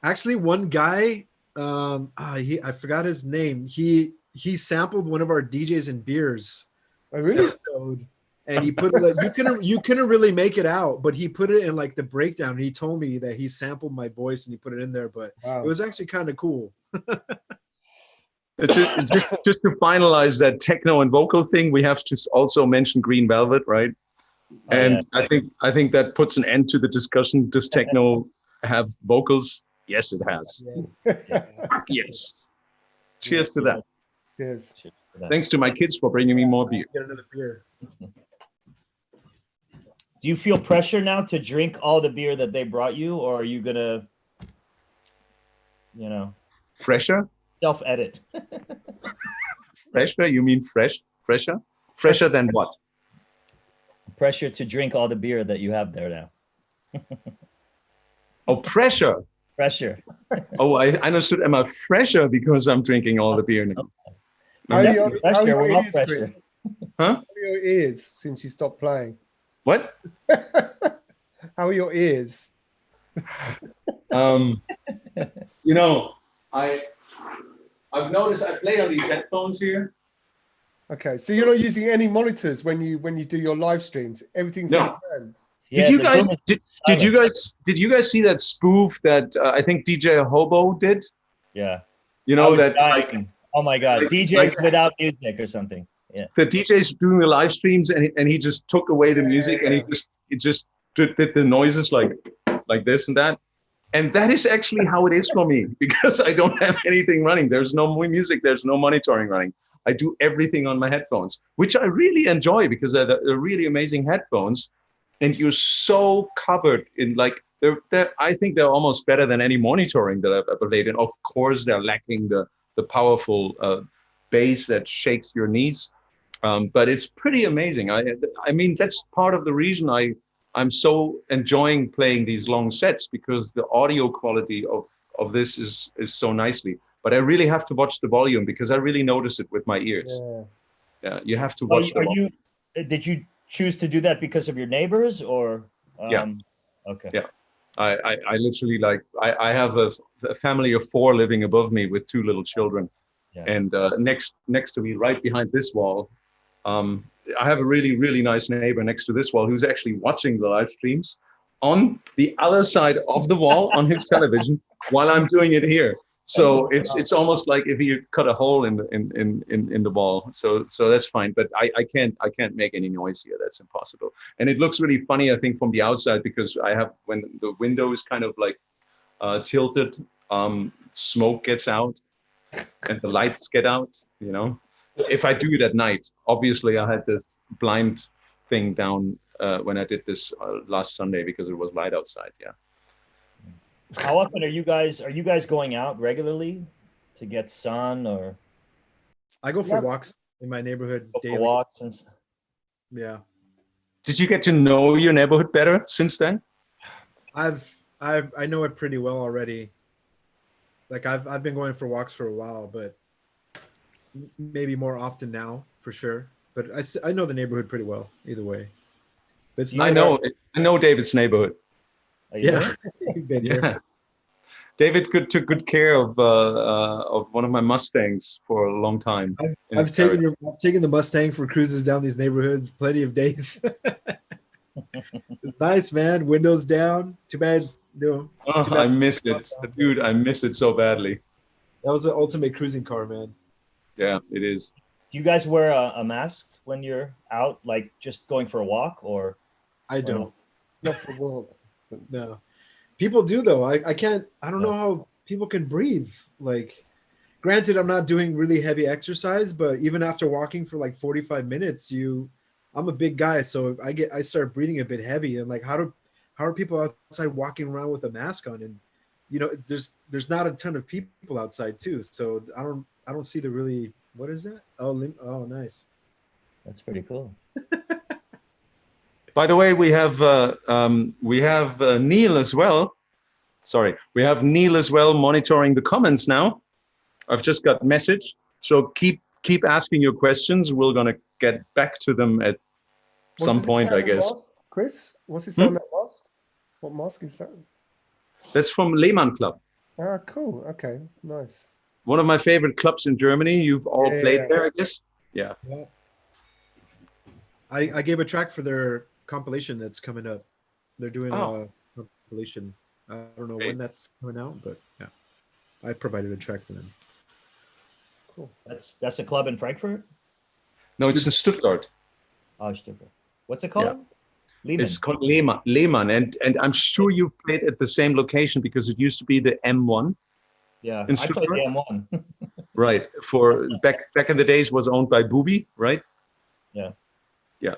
Actually, one guy, I forgot his name. He sampled one of our DJs and Beers episode. And he put it like, you couldn't really make it out, but he put it in like the breakdown. And he told me that he sampled my voice and he put it in there, but it was actually kind of cool. just to finalize that techno and vocal thing, we have to also mention Green Velvet, right? And I think that puts an end to the discussion. Does techno have vocals? Yes, it has. Yes. Yes. Cheers to that. Cheers. Thanks to my kids for bringing me more beer. Get another beer. Do you feel pressure now to drink all the beer that they brought you, or are you gonna, fresher? Self-edit. Fresher? You mean fresh? Fresher? Fresher than what? Pressure to drink all the beer that you have there now. Oh, pressure. Pressure. Oh, I understood. Am I fresher because I'm drinking all the beer now? How are your ears, pressure. Chris? Huh? How are your ears since you stopped playing? What? How are your ears? I've noticed I play on these headphones here. Okay, so you're not using any monitors when you do your live streams. Everything's in your hands. Yeah, did you guys see that spoof that I think DJ Hobo did? Yeah. That oh my God, DJs without music or something. Yeah. The DJ's doing the live streams and he just took away the music and he just did the noises like this and that. And that is actually how it is for me, because I don't have anything running. There's no more music. There's no monitoring running. I do everything on my headphones, which I really enjoy because they're really amazing headphones. And you're so covered in I think they're almost better than any monitoring that I've ever played. And of course, they're lacking the powerful bass that shakes your knees. But it's pretty amazing. I mean, that's part of the reason I'm so enjoying playing these long sets, because the audio quality of this is so nicely. But I really have to watch the volume because I really notice it with my ears. Yeah, you have to Are watch you, are them. you? Did you choose to do that because of your neighbors or? Yeah. Okay. Yeah. I literally like I have a family of 4 living above me with 2 little children, Yeah. and next to me, right behind this wall, I have a really nice neighbor next to this wall who's actually watching the live streams on the other side of the wall on his television while I'm doing it here. So it's almost like if you cut a hole in the wall. So that's fine. But I can't make any noise here. That's impossible. And it looks really funny, I think, from the outside because I have when the window is kind of like tilted, smoke gets out and the lights get out. You know, if I do it at night, obviously I had the blind thing down when I did this last Sunday because it was light outside. Yeah. How often are you guys going out regularly to get sun or I go for walks in my neighborhood go for daily. walks and stuff? Yeah. Did you get to know your neighborhood better since then? I know it pretty well already. Like I've been going for walks for a while, but maybe more often now for sure. But I know the neighborhood pretty well either way. But it's nice. I know David's neighborhood. Yeah. You've been here. Yeah. David took good care of one of my Mustangs for a long time. I've taken the Mustang for cruises down these neighborhoods plenty of days. It's nice, man. Windows down. Too bad. No. Oh, I miss it, dude. I miss it so badly. That was the ultimate cruising car, man. Yeah, it is. Do you guys wear a mask when you're out, like just going for a walk, or? I don't. Not for a walk. No. People do though. I don't know how people can breathe. Like, granted, I'm not doing really heavy exercise, but even after walking for like 45 minutes, I'm a big guy, so I start breathing a bit heavy. And like, how are people outside walking around with a mask on? And there's not a ton of people outside too, so I don't see the really, what is that? Oh, nice. That's pretty cool. By the way, we have Neil as well. Sorry, we have Neil as well monitoring the comments now. I've just got a message, so keep asking your questions. We're gonna get back to them at some point, I guess. Mask? Chris, what's it say on that mask? What mask is that? That's from Lehmann Club. Ah, cool. Okay, nice. One of my favorite clubs in Germany. You've all played there, I guess. Yeah. I gave a track for their compilation that's coming up. They're doing a compilation. I don't know when that's coming out, but yeah, I provided a track for them. Cool. That's a club in Frankfurt? No, it's in Stuttgart. Oh, Stuttgart. What's it called? Lehmann. It's called Lehmann, and I'm sure you played at the same location because it used to be the M1. Yeah, I played the M1. Right. For back in the days, was owned by Booby, right? Yeah. Yeah.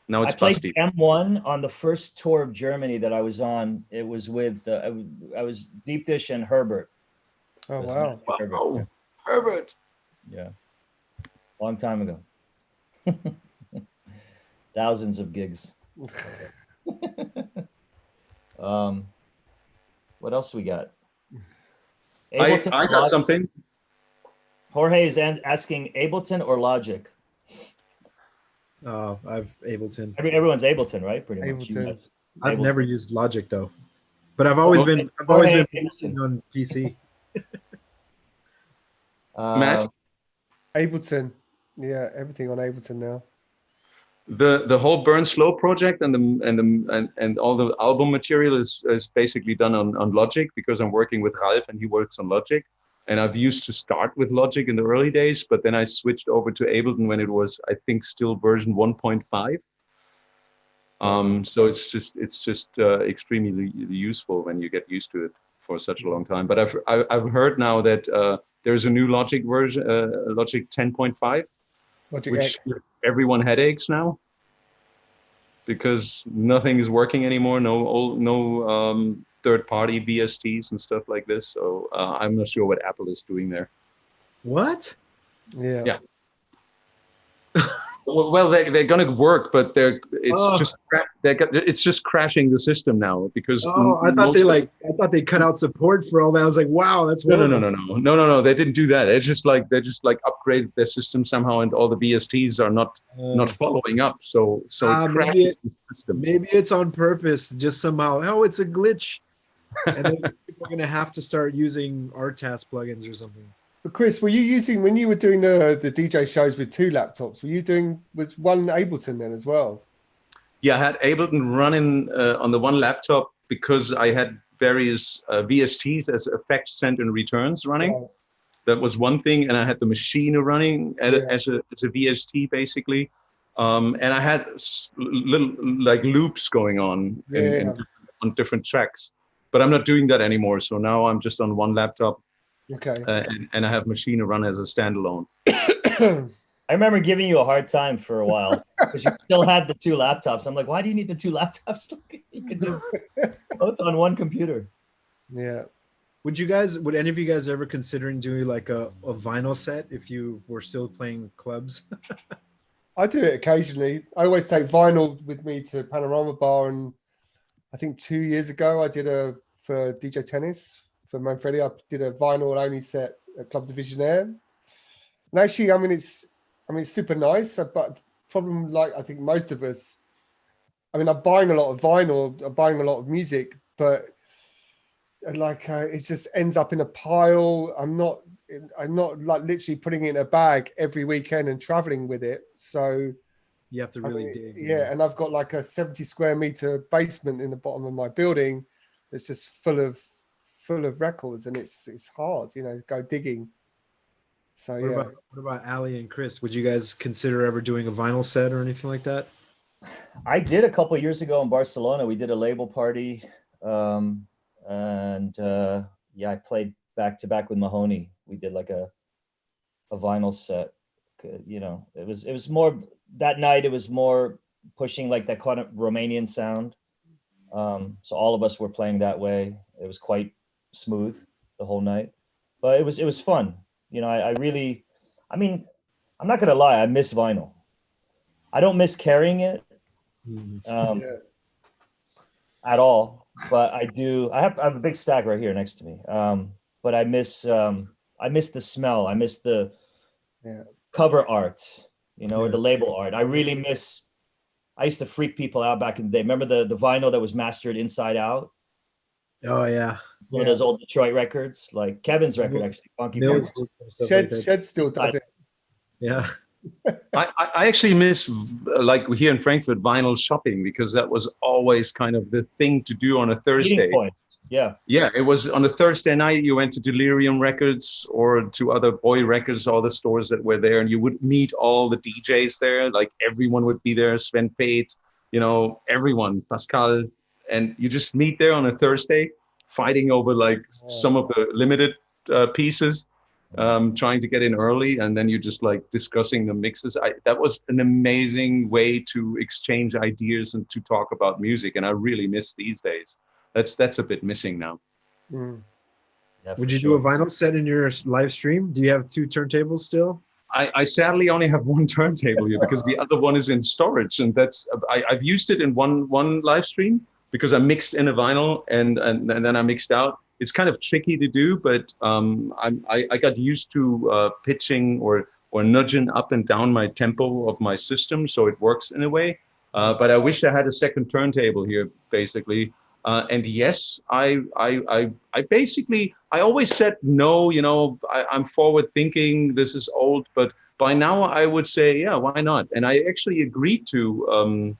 Now it's I played Basti. M1 on the first tour of Germany that I was on. It was with I was Deep Dish and Herbert. Oh wow. Herbert. Herbert. Yeah. Long time ago. Thousands of gigs. What else we got? I got something. Jorge is asking Ableton or Logic. I've Ableton. Everyone's Ableton, right? Pretty much. Ableton. I've never used Logic though, but I've always been producing on PC. Matt? Ableton. Yeah, everything on Ableton now. The whole Burn Slow project and all the album material is basically done on Logic because I'm working with Ralph and he works on Logic. And I've used to start with Logic in the early days, but then I switched over to Ableton when it was, I think, still version 1.5. So it's just extremely useful when you get used to it for such a long time. But I've heard now that there's a new Logic version, Logic 10.5, which everyone headaches now because nothing is working anymore. No third-party VSTs and stuff like this. So I'm not sure what Apple is doing there. What? Yeah. Well, they're going to work, but Oh. it's just crashing the system now because Oh, I thought they cut out support for all that. I was like, wow, that's horrible. no. They didn't do that. It's just like they just like upgraded their system somehow, and all the VSTs are not following up. So it crashes the system. Maybe it's on purpose, just somehow. Oh, it's a glitch, and then people are gonna have to start using RTAS plugins or something. But Chris, were you using when you were doing the DJ shows with 2 laptops? Were you doing with one Ableton then as well? Yeah, I had Ableton running on the one laptop because I had various VSTs as effect send and returns running. Wow. That was one thing, and I had the machine running as a VST basically, and I had little like loops going on on different tracks. But I'm not doing that anymore. So now I'm just on one laptop. Okay. And I have machine run as a standalone. I remember giving you a hard time for a while because you still had the 2 laptops. I'm like, why do you need the 2 laptops? You could do both on one computer. Yeah. Would any of you guys ever considering doing like a vinyl set if you were still playing clubs? I do it occasionally. I always take vinyl with me to Panorama Bar, and I think 2 years ago I did for DJ Tennis for Manfredi. I did a vinyl only set at Club Divisionaire. And actually, I mean it's super nice, but problem, like I think most of us, I mean, I'm buying a lot of vinyl, I'm buying a lot of music, but like it just ends up in a pile. I'm not like literally putting it in a bag every weekend and traveling with it. So you have to really dig. Yeah, and I've got like a 70 square meter basement in the bottom of my building that's just full of records, and it's hard, go digging. So what about Ali and Chris? Would you guys consider ever doing a vinyl set or anything like that? I did a couple of years ago in Barcelona. We did a label party, and I played back to back with Mahoney. We did like a vinyl set. It was more that night. It was more pushing like that kind of Romanian sound. So all of us were playing that way. It was quite smooth the whole night, but it was fun. I'm not gonna lie, I miss vinyl. I don't miss carrying it at all, but I do. I have a big stack right here next to me. But I miss the smell. I miss the cover art, or the label art. I really miss. I used to freak people out back in the day. Remember the vinyl that was mastered inside out? Oh yeah. Some of those old Detroit records, like Kevin's record, actually, Funky Mills. Shed still does it. Yeah. I actually miss, like here in Frankfurt, vinyl shopping, because that was always kind of the thing to do on a Thursday. Yeah. Yeah, it was on a Thursday night. You went to Delirium Records or to other Boy Records, all the stores that were there, and you would meet all the DJs there. Like everyone would be there, Sven Pate, everyone, Pascal, and you just meet there on a Thursday, fighting over like some of the limited pieces, trying to get in early, and then you just like discussing the mixes. That was an amazing way to exchange ideas and to talk about music, and I really miss these days. That's a bit missing now. Yeah, would you do a vinyl set in your live stream? Do you have 2 turntables still? I sadly only have 1 turntable here because the other one is in storage, and I've used it in one live stream because I mixed in a vinyl and then I mixed out. It's kind of tricky to do, but I got used to pitching or nudging up and down my tempo of my system, so it works in a way. But I wish I had a second turntable here, basically. And yes, I always said no. I'm forward thinking. This is old, but by now I would say yeah, why not? And I actually agreed to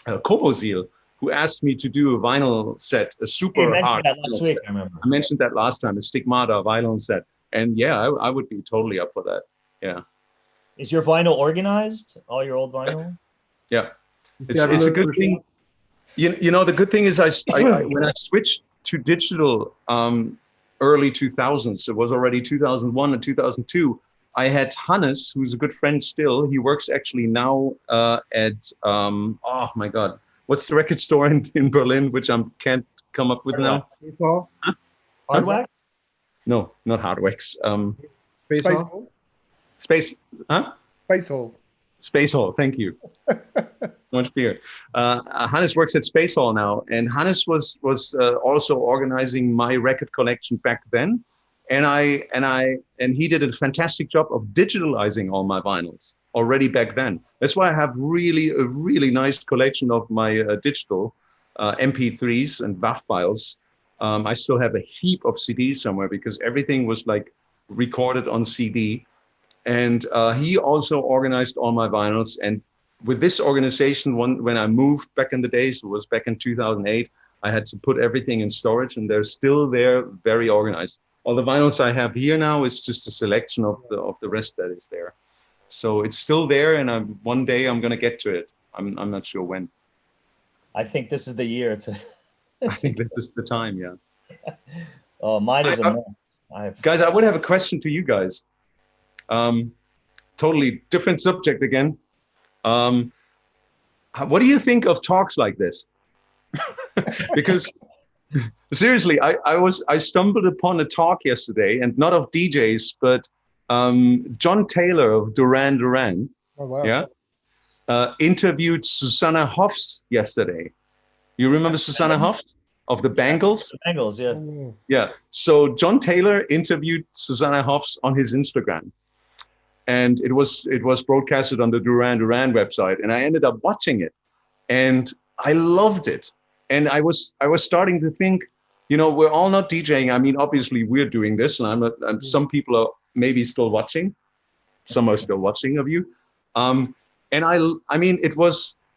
Komosil, who asked me to do a vinyl set, a super hard. Last week, I remember. I mentioned that last time, a Stigmata vinyl set, and yeah, I would be totally up for that. Yeah. Is your vinyl organized? All your old vinyl? Yeah, it's a good thing. The good thing is when I switched to digital early 2000s, it was already 2001 and 2002. I had Hannes, who's a good friend still. He works actually now at oh my God, what's the record store in Berlin, which I can't come up with now? Huh? Hardwax? No, not Hardwax. Space Hall. Space, huh? Space Hall. Space Hall, thank you. Much beer. Hannes works at Space Hall now, and Hannes was also organizing my record collection back then, and he did a fantastic job of digitalizing all my vinyls already back then. That's why I have a really nice collection of my digital MP3s and WAV files. I still have a heap of CDs somewhere because everything was like recorded on CD. And he also organized all my vinyls. And with this organization, when I moved back in the days, it was back in 2008, I had to put everything in storage, and they're still there, very organized. All the vinyls I have here now is just a selection of the rest that is there. So it's still there, and one day I'm going to get to it. I'm not sure when. I think this is the year to. I think this is the time, yeah. Oh, mine is a mess. Guys, I would have a question to you guys. Totally different subject again. What do you think of talks like this? Because seriously, I stumbled upon a talk yesterday, and not of DJs, but John Taylor of Duran Duran. Oh, wow. Yeah. Interviewed Susanna Hoffs yesterday. You remember Susanna Hoffs of the Bangles? Bangles, yeah. Yeah. So John Taylor interviewed Susanna Hoffs on his Instagram. And it was broadcasted on the Duran Duran website, and I ended up watching it, and I loved it. And I was starting to think, we're all not DJing. I mean, obviously we're doing this, and some people are maybe still watching. Some are still watching of you. And I mean,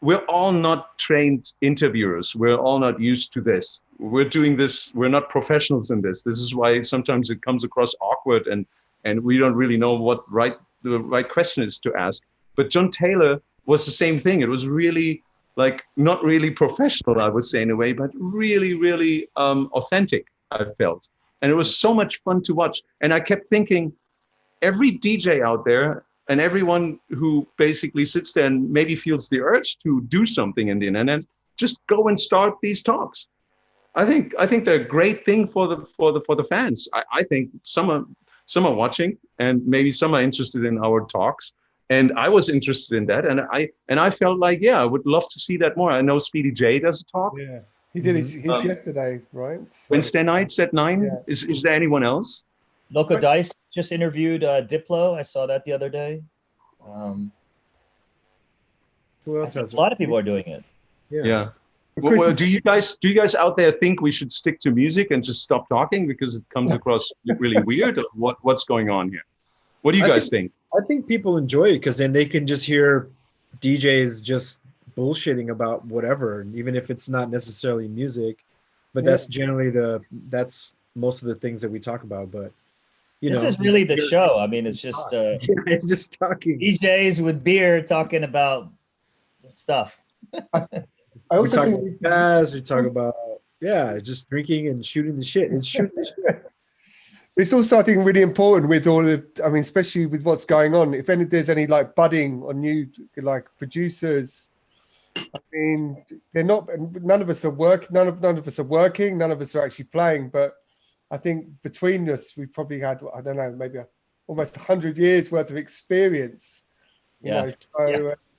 we're all not trained interviewers. We're all not used to this. We're doing this. We're not professionals in this. This is why sometimes it comes across awkward, and we don't really know what the right question is to ask. But John Taylor was the same thing. It was really not really professional, I would say in a way, but really, really authentic, I felt. And it was so much fun to watch. And I kept thinking, every DJ out there and everyone who basically sits there and maybe feels the urge to do something in the internet, just go and start these talks. I think they're a great thing for the fans. I think some are watching, and maybe some are interested in our talks, and I was interested in that, and I felt like, I would love to see that more. I know Speedy J does a talk. Yeah, he did his yesterday, right? So, Wednesday nights at 9. Yeah. Is there anyone else? Loco Dice just interviewed Diplo. I saw that the other day. Who else has a lot of people are doing it. Yeah. Well, do you guys out there think we should stick to music and just stop talking because it comes across really weird? Or what's going on here? What do you guys think? I think people enjoy it because then they can just hear DJs just bullshitting about whatever, even if it's not necessarily music. But that's generally that's most of the things that we talk about. But this is really the show. I mean, it's just it's just talking. DJs with beer talking about stuff. I also think we talk about just drinking and shooting the shit. It's shooting the shit. It's also, I think, really important with all of, I mean, especially with what's going on. If there's any budding or new producers, I mean, they're not. None of us are working. None of us are working. None of us are actually playing. But I think between us, we've probably had, I don't know, maybe almost 100 years worth of experience. You know,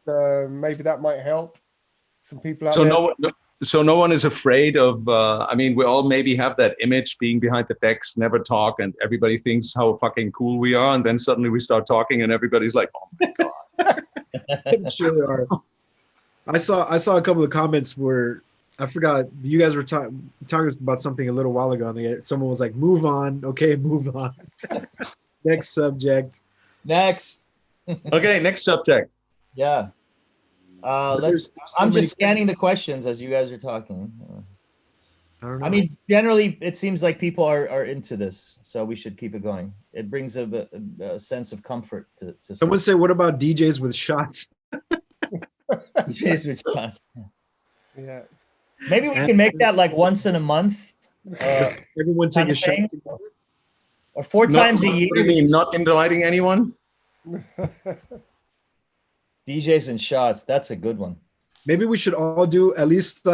so maybe that might help some people out there. So no one is afraid of, I mean, we all maybe have that image being behind the decks, never talk, and everybody thinks how fucking cool we are. And then suddenly we start talking and everybody's like, oh my God. I'm sure there are. I saw a couple of comments where, I forgot, you guys were talking about something a little while ago. And someone was like, move on. Okay, move on. Next subject. Next. Okay, next subject. Yeah. I'm just scanning the questions as you guys are talking. I don't know. I mean, generally, it seems like people are into this, so we should keep it going. It brings a sense of comfort to someone say, what about DJs with shots? DJs with shots. Yeah. Maybe we can make that once in a month. Everyone take a shot together. Or 4 times a year. What do you mean, not inviting anyone? DJs and shots. That's a good one. Maybe we should all do at least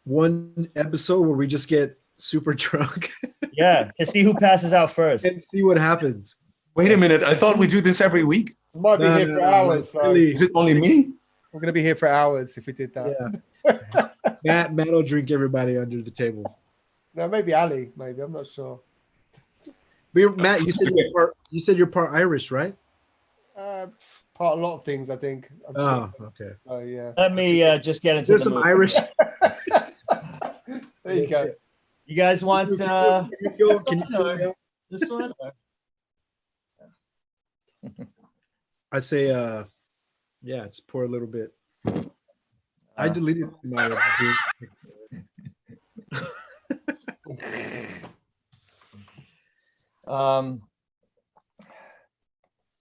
one episode where we just get super drunk. Yeah, to see who passes out first. And see what happens. Wait a minute. I thought we do this every week. Might be here for hours. So really, Is it only me? we're going to be here for hours if we did that. yeah. Matt will drink everybody under the table. No, maybe Ali. Maybe I'm not sure. But Matt, you said you're part Irish, right? Part a lot of things, I think. Oh, okay. So yeah. Let me just get into There's the some mood. Irish. There you go. You guys want Can you go? this one? I say, yeah, just pour a little bit. I deleted my.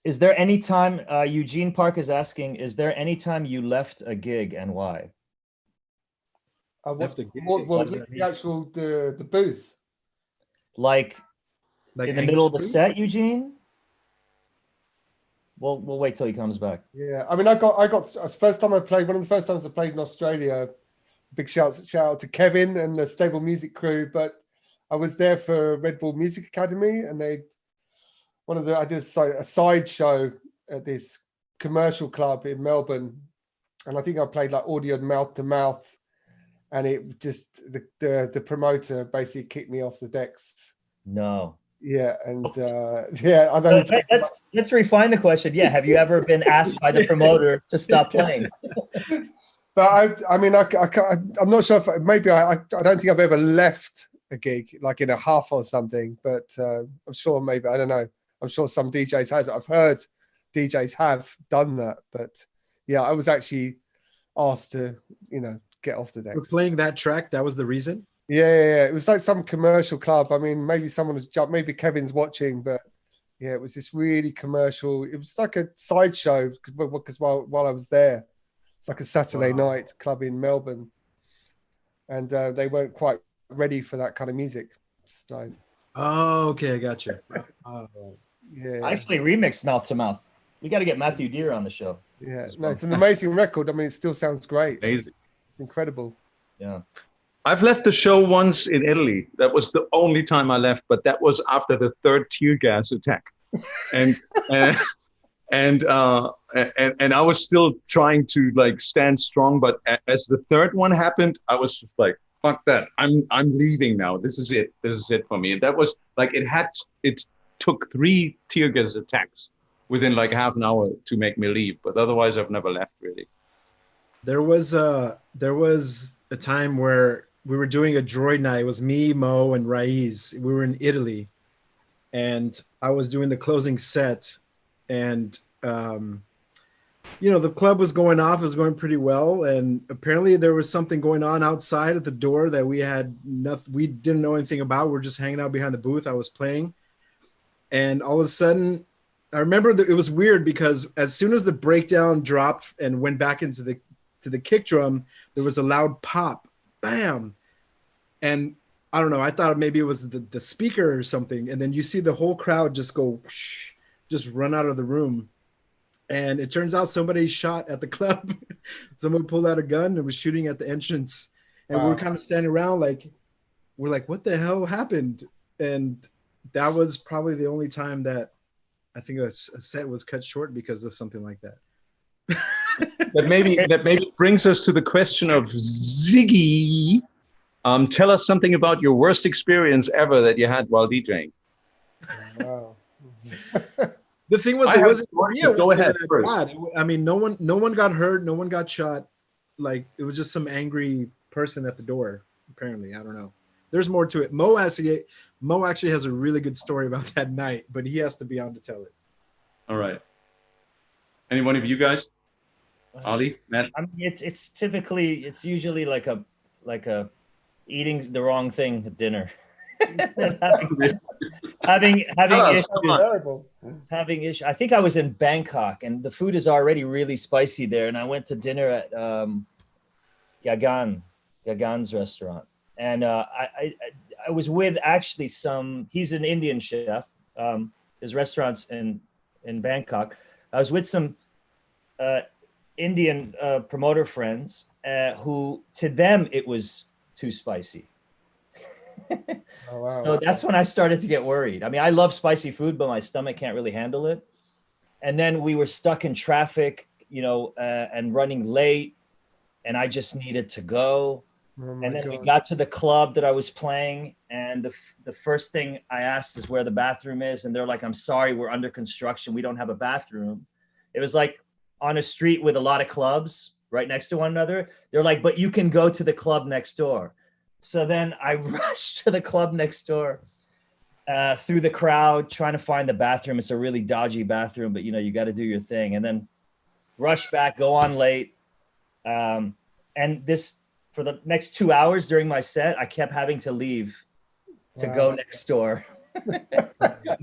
Is there any time Eugene Park is asking? Is there any time you left a gig and why? Left a gig? What What does the that mean? actual the booth? Like Like in the middle of the set, Eugene? We'll wait till he comes back. Yeah, I mean, I got first time I played. One of the first times I played in Australia. Big shout out to Kevin and the Stable Music crew. But I was there for Red Bull Music Academy, and I did a side show at this commercial club in Melbourne, and I think I played like audio mouth to mouth, and it just the promoter basically kicked me off the decks. No. Yeah, and yeah, I don't. Let's refine the question. Yeah, have you ever been asked by the promoter to stop playing? But I'm not sure if maybe I don't think I've ever left a gig like in a huff or something. But I'm sure maybe I don't know. I'm sure some DJs has. I've heard DJs have done that, but yeah, I was actually asked to get off the deck. For playing that track, that was the reason. Yeah. It was like some commercial club. I mean, maybe someone has jumped. Maybe Kevin's watching, but yeah, it was this really commercial. It was like a sideshow because while I was there, it's like a Saturday night club in Melbourne, and they weren't quite ready for that kind of music. So, oh, okay, I got you. Yeah, I actually remixed Mouth to Mouth. We got to get Matthew Deere on the show. Yeah, no, it's an amazing record. I mean, it still sounds great. It's incredible. Yeah. I've left the show once in Italy. That was the only time I left, but that was after the third tear gas attack, and I was still trying to like stand strong. But as the third one happened, I was just like, "Fuck that! I'm leaving now. This is it. This is it for me." And that was like it took 3 tear gas attacks within like half an hour to make me leave. But otherwise, I've never left really. There was a time where we were doing a droid night. It was me, Mo, and Raiz. We were in Italy, and I was doing the closing set, and the club was going off. It was going pretty well, and apparently there was something going on outside at the door that we didn't know anything about. We were just hanging out behind the booth. I was playing, and all of a sudden, I remember that it was weird because as soon as the breakdown dropped and went back into the kick drum, there was a loud pop, bam. And I don't know, I thought maybe it was the speaker or something. And then you see the whole crowd just go, whoosh, just run out of the room. And it turns out somebody shot at the club. Someone pulled out a gun and was shooting at the entrance. And we were kind of standing around we're like, what the hell happened? And that was probably the only time that I think a set was cut short because of something like that. That maybe brings us to the question of Ziggy. Tell us something about your worst experience ever that you had while DJing. Wow. The thing was, Go ahead first. Bad. I mean, no one got hurt, no one got shot. Like it was just some angry person at the door. Apparently, I don't know. There's more to it. Mo actually has a really good story about that night, but he has to be on to tell it. All right. Any one of you guys? Ali, Matt? I mean, it's usually like a eating the wrong thing at dinner. having issues. I think I was in Bangkok and the food is already really spicy there. And I went to dinner at Gagan's restaurant. And I was with actually he's an Indian chef. His restaurant's in Bangkok. I was with some Indian promoter friends who, to them, it was too spicy. Oh, wow. So that's when I started to get worried. I mean, I love spicy food, but my stomach can't really handle it. And then we were stuck in traffic, you know, and running late, and I just needed to go. Oh my And then we God. got to the club that I was playing, and the first thing I asked is where the bathroom is, and they're like, "I'm sorry, we're under construction. We don't have a bathroom." It was like on a street with a lot of clubs right next to one another. They're like, "But you can go to the club next door." So then I rushed to the club next door, through the crowd, trying to find the bathroom. It's a really dodgy bathroom, but you know, you got to do your thing, and then rush back, go on late. And this, for the next 2 hours during my set, I kept having to leave to go next door.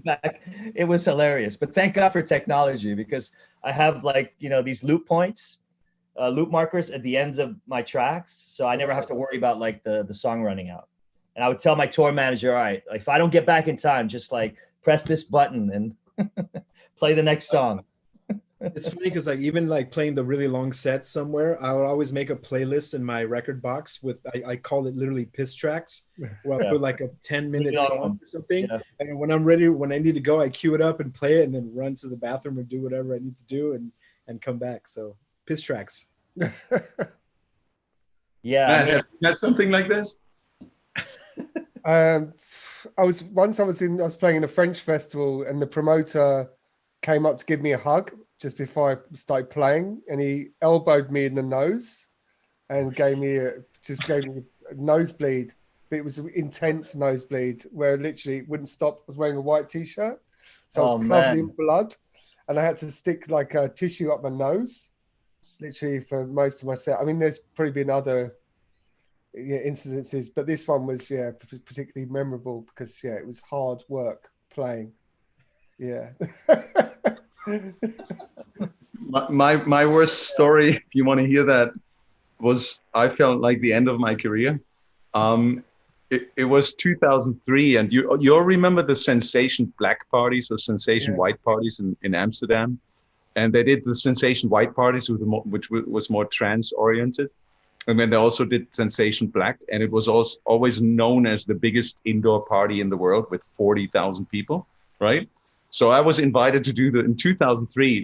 Back. It was hilarious, but thank God for technology, because I have, like, you know, these loop points, loop markers at the ends of my tracks. So I never have to worry about like the song running out. And I would tell my tour manager, all right, if I don't get back in time, just like press this button and play the next song. It's funny because like even like playing the really long sets somewhere, I would always make a playlist in my record box with I call it literally piss tracks, where I put like a 10-minute song or something. Yeah. And when I'm ready, when I need to go, I cue it up and play it, and then run to the bathroom and do whatever I need to do and come back. So piss tracks. Yeah. Matt, have you had something like this? I was playing in a French festival, and the promoter came up to give me a hug just before I started playing, and he elbowed me in the nose and gave me a nosebleed. But it was an intense nosebleed where literally it wouldn't stop. I was wearing a white t-shirt, so I was covered in blood, and I had to stick like a tissue up my nose, literally for most of my set. I mean, there's probably been other incidences, but this one was particularly memorable because it was hard work playing. Yeah. my worst story, if you want to hear that, was I felt like the end of my career. It was 2003, and you all remember the Sensation Black parties or Sensation White parties in Amsterdam, and they did the Sensation White parties which was more trance oriented, and then they also did Sensation Black, and it was also always known as the biggest indoor party in the world with 40,000 people, right? So I was invited to do in 2003,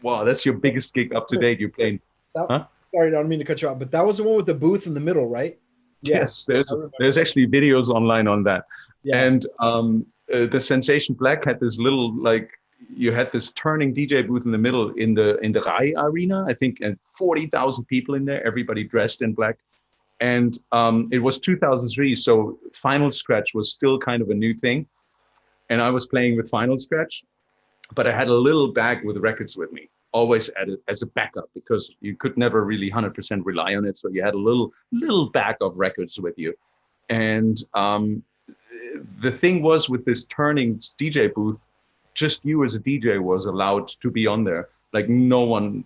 wow, that's your biggest gig up to date. You're playing. Sorry, I don't mean to cut you off, but that was the one with the booth in the middle, right? Yeah. Yes, there's actually videos online on that. Yeah. And the Sensation Black had this little, you had this turning DJ booth in the middle in the Rai Arena, I think, and 40,000 people in there, everybody dressed in black. And it was 2003, so Final Scratch was still kind of a new thing. And I was playing with Final Scratch, but I had a little bag with records with me, always as a backup, because you could never really 100% rely on it. So you had a little bag of records with you. And the thing was, with this turning DJ booth, just you as a DJ was allowed to be on there. Like no one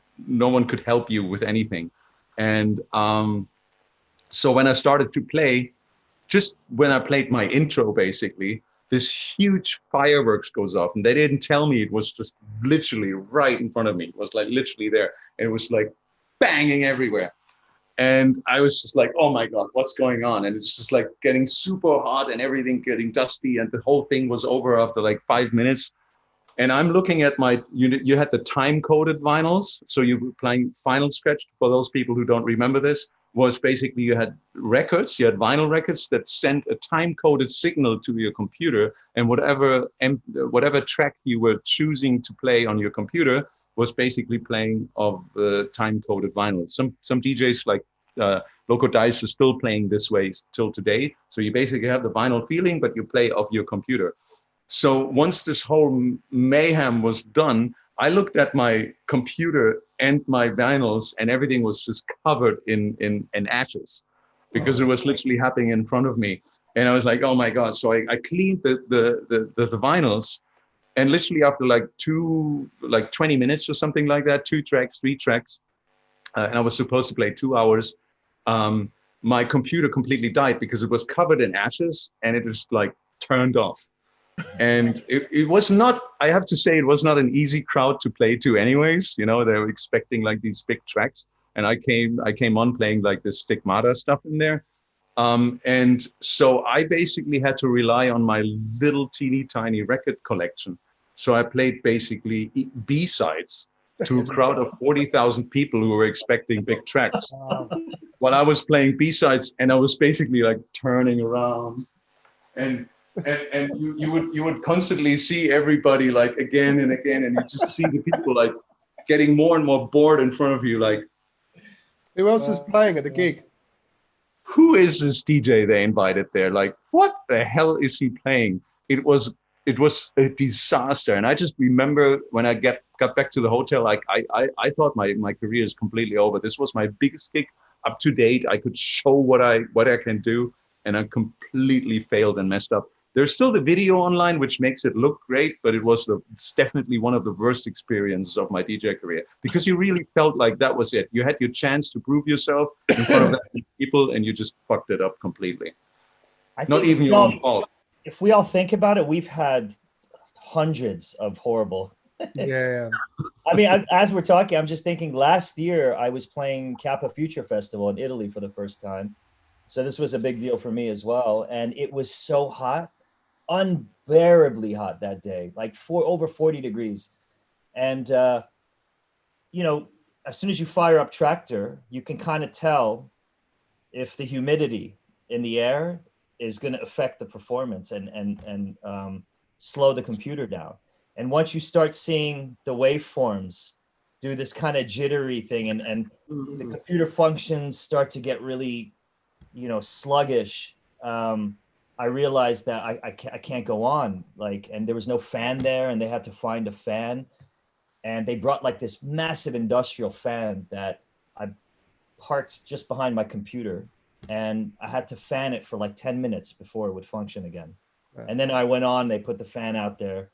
could help you with anything. And so when I started to play, just when I played my intro, basically, this huge fireworks goes off, and they didn't tell me. It was just literally right in front of me. It was like literally there, and it was like banging everywhere. And I was just like, oh my God, what's going on? And it's just like getting super hot and everything getting dusty, and the whole thing was over after like 5 minutes. And I'm looking at you had the time-coded vinyls. So you were playing Final Scratch, for those people who don't remember this, was basically you had vinyl records that sent a time-coded signal to your computer, and whatever track you were choosing to play on your computer was basically playing of the time-coded vinyl. Some DJs like Loco Dice are still playing this way till today. So you basically have the vinyl feeling, but you play off your computer. So once this whole mayhem was done, I looked at my computer and my vinyls, and everything was just covered in ashes, because it was literally happening in front of me. And I was like, oh my God. So I cleaned the vinyls, and literally after 20 minutes or something like that, 3 tracks, and I was supposed to play 2 hours, my computer completely died because it was covered in ashes, and it was like turned off. And it was not, I have to say, it was not an easy crowd to play to anyways. You know, they were expecting like these big tracks, and I came on playing like this stigmata stuff in there. And so I basically had to rely on my little teeny tiny record collection. So I played basically B-sides to a crowd of 40,000 people who were expecting big tracks. While I was playing B-sides, and I was basically like turning around, and you would constantly see everybody like again and again, and you just see the people like getting more and more bored in front of you. Like, who else was playing at the gig? who is this DJ they invited there? Like, what the hell is he playing? It was a disaster. And I just remember when I got back to the hotel, like I thought my career is completely over. This was my biggest gig up to date. I could show what I can do, and I completely failed and messed up. There's still the video online, which makes it look great, but it's definitely one of the worst experiences of my DJ career, because you really felt like that was it. You had your chance to prove yourself in front of that many people, and you just fucked it up completely. Not even your own fault. If we all think about it, we've had hundreds of horrible. Yeah. I mean, as we're talking, I'm just thinking last year I was playing Kappa Future Festival in Italy for the first time. So this was a big deal for me as well. And it was so hot, unbearably hot that day, like over 40 degrees. And, you know, as soon as you fire up Tractor, you can kind of tell if the humidity in the air is going to affect the performance and slow the computer down. And once you start seeing the waveforms do this kind of jittery thing, and the computer functions start to get really, you know, sluggish, I realized that I can't go on. Like, and there was no fan there, and they had to find a fan, and they brought like this massive industrial fan that I parked just behind my computer, and I had to fan it for like 10 minutes before it would function again. Right. And then I went on, they put the fan out there,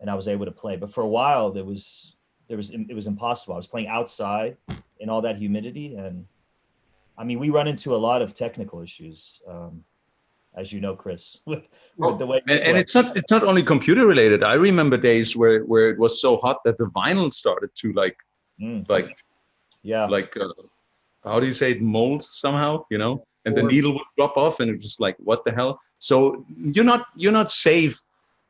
and I was able to play. But for a while, it was impossible. I was playing outside in all that humidity, and I mean, we run into a lot of technical issues, as you know, Chris, with the way. And it's not only computer related. I remember days where it was so hot that the vinyl started to how do you say it, mold somehow, you know, and the needle would drop off, and it was just like, what the hell? So you're not safe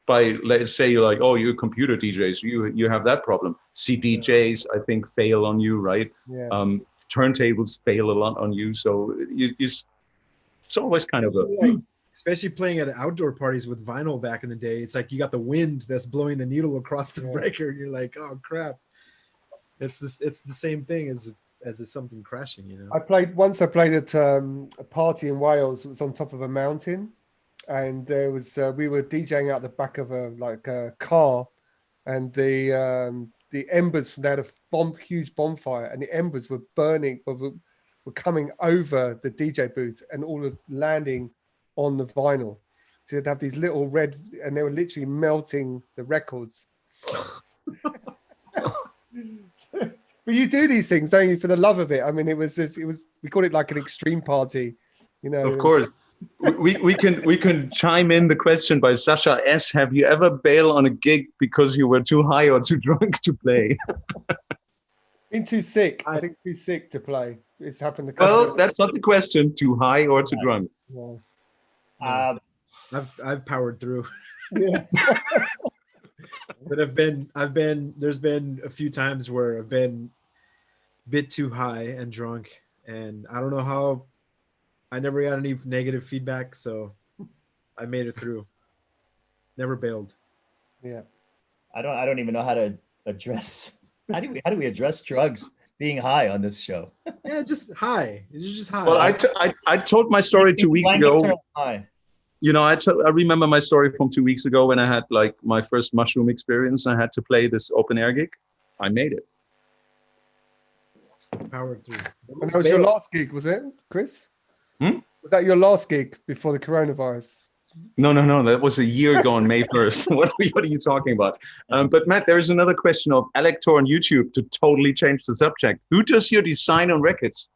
by, let's say, you're like, oh, you're computer DJs, you have that problem. CDJs, I think, fail on you, right? Yeah. Turntables fail a lot on you, so it's always kind of a. Especially playing at outdoor parties with vinyl back in the day, it's like you got the wind that's blowing the needle across the breaker, and you're like, oh crap! It's the same thing as it's something crashing, you know. I played at a party in Wales. It was on top of a mountain, and there was we were DJing out the back of a car, and the embers from there, huge bonfire, and the embers were burning, were coming over the DJ booth, and all of landing on the vinyl. So they'd have these little red, and they were literally melting the records. But you do these things, don't you, for the love of it? I mean, it was we called it like an extreme party, you know. Of course. we can chime in the question by Sasha S. Have you ever bailed on a gig because you were too high or too drunk to play? Been too sick. I think too sick to play. It's happened. That's not the question. Too high or too drunk? Yeah. I've powered through. Yeah. But there's been a few times where I've been a bit too high and drunk, and I don't know how. I never got any negative feedback, so I made it through. Never bailed. Yeah. I don't even know how to address. How do we address drugs being high on this show? Yeah, just high. It's just high. Well, I told my story 2 weeks ago. You know, I remember my story from 2 weeks ago when I had like my first mushroom experience. I had to play this open air gig. I made it. Powered through. And that was your last gig, was it, Chris? Was that your last gig before the coronavirus? No. That was a year ago on May 1st. What are you talking about? But Matt, there is another question of Elector on YouTube to totally change the subject. Who does your design on records?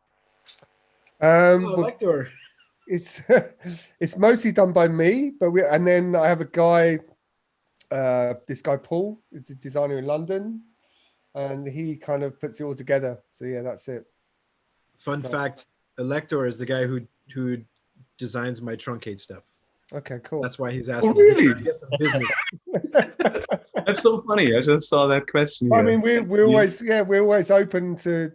Elector. It's mostly done by me, and then I have a guy, this guy Paul, a designer in London, and he kind of puts it all together. So yeah, that's it. Fun fact: Elector is the guy who designs my truncate stuff. Okay, cool. That's why he's asking. Oh, really? He's trying to get some business. That's so funny. I just saw that question I here. mean, we're always open to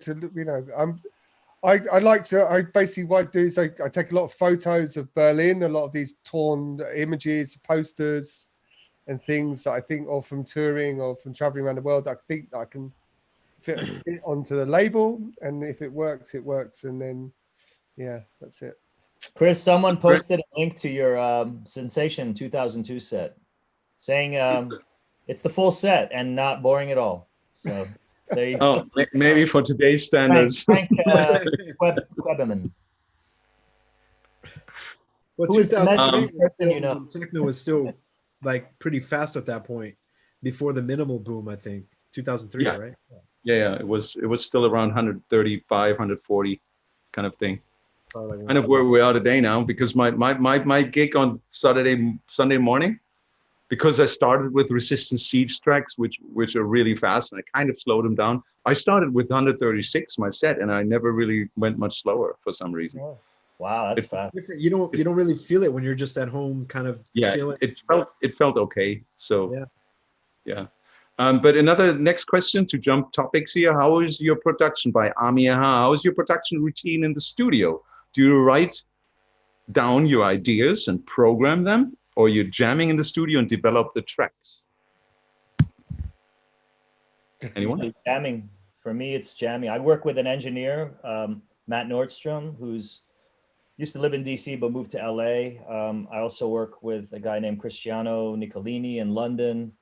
I like to, I basically what I do is I take a lot of photos of Berlin, a lot of these torn images, posters and things that I think, or from touring or from traveling around the world, I think that I can fit onto the label, and if it works, it works, and then yeah, that's it. Chris, someone posted a link to your Sensation 2002 set, saying it's the full set and not boring at all. So there you go. Oh, maybe for today's standards. Frank Quebeman. Well, Who is the 2003 person you know? Techno was still like pretty fast at that point, before the minimal boom. I think 2003, Yeah. right? Yeah, it was still around 135, 140 kind of thing. Like Kind of where we are today now, because my gig on Sunday morning, because I started with Resistance Siege tracks, which are really fast, and I kind of slowed them down. I started with 136 my set, and I never really went much slower for some reason. Oh, wow, that's fast. Different. You don't really feel it when you're just at home, kind of chilling. It felt okay. So yeah. But next question to jump topics here. How is your production by Ami Aha? How is your production routine in the studio? Do you write down your ideas and program them, or you're jamming in the studio and develop the tracks? Anyone? Jamming. For me, it's jamming. I work with an engineer, Matt Nordstrom, who's used to live in DC but moved to LA. I also work with a guy named Cristiano Nicolini in London.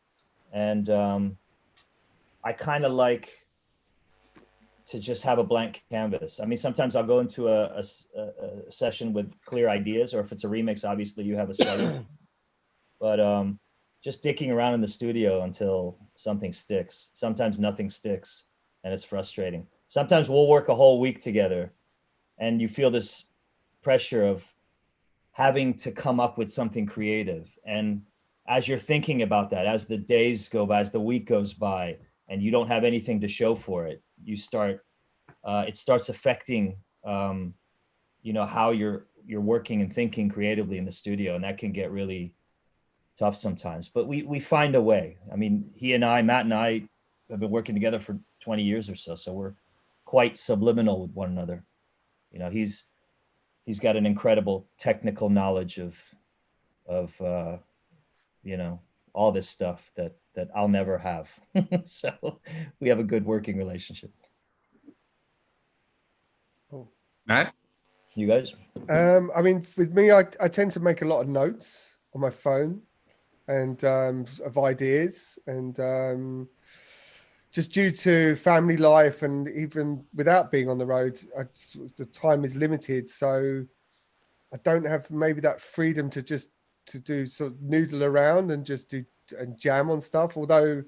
And I kind of like to just have a blank canvas. I mean, sometimes I'll go into a session with clear ideas, or if it's a remix, obviously you have a study. But just dicking around in the studio until something sticks. Sometimes nothing sticks, and it's frustrating. Sometimes we'll work a whole week together, and you feel this pressure of having to come up with something creative. And as you're thinking about that, as the days go by, as the week goes by, and you don't have anything to show for it, it starts affecting, how you're working and thinking creatively in the studio, and that can get really tough sometimes. But we find a way. I mean, Matt and I have been working together for 20 years or so we're quite subliminal with one another. He's got an incredible technical knowledge of all this stuff that I'll never have. So we have a good working relationship. Cool. Matt? You guys? I mean, with me, I tend to make a lot of notes on my phone and of ideas, and just due to family life, and even without being on the road, the time is limited. So I don't have maybe that freedom to do sort of noodle around and just do and jam on stuff. Although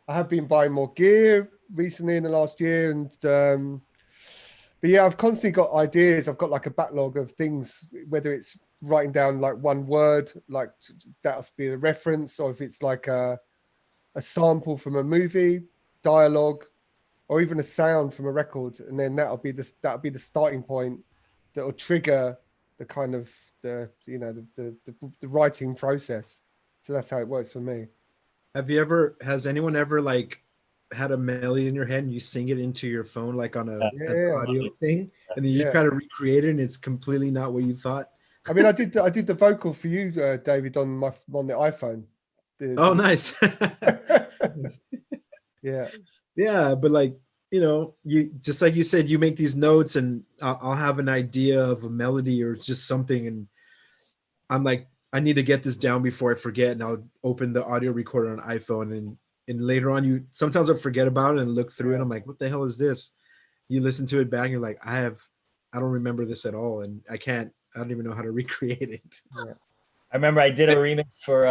I have been buying more gear recently in the last year, and but yeah, I've constantly got ideas. I've got like a backlog of things, whether it's writing down like one word, like that'll be a reference, or if it's like a sample from a movie, dialogue, or even a sound from a record, and then that'll be the starting point that will trigger the kind of the writing process. So that's how it works for me. Has anyone ever like had a melody in your head and you sing it into your phone, like on an audio thing, and then you try to recreate it and it's completely not what you thought? I mean, I did the vocal for you, David, on the iPhone. Nice. Yeah, but like, you just like you said, you make these notes, and I'll have an idea of a melody or just something, and I'm like, I need to get this down before I forget, and I'll open the audio recorder on iPhone, and later on sometimes I'll forget about it and look through it. I'm like, what the hell is this? You listen to it back and you're like, I don't remember this at all, and I don't even know how to recreate it. Yeah. I remember I did a remix for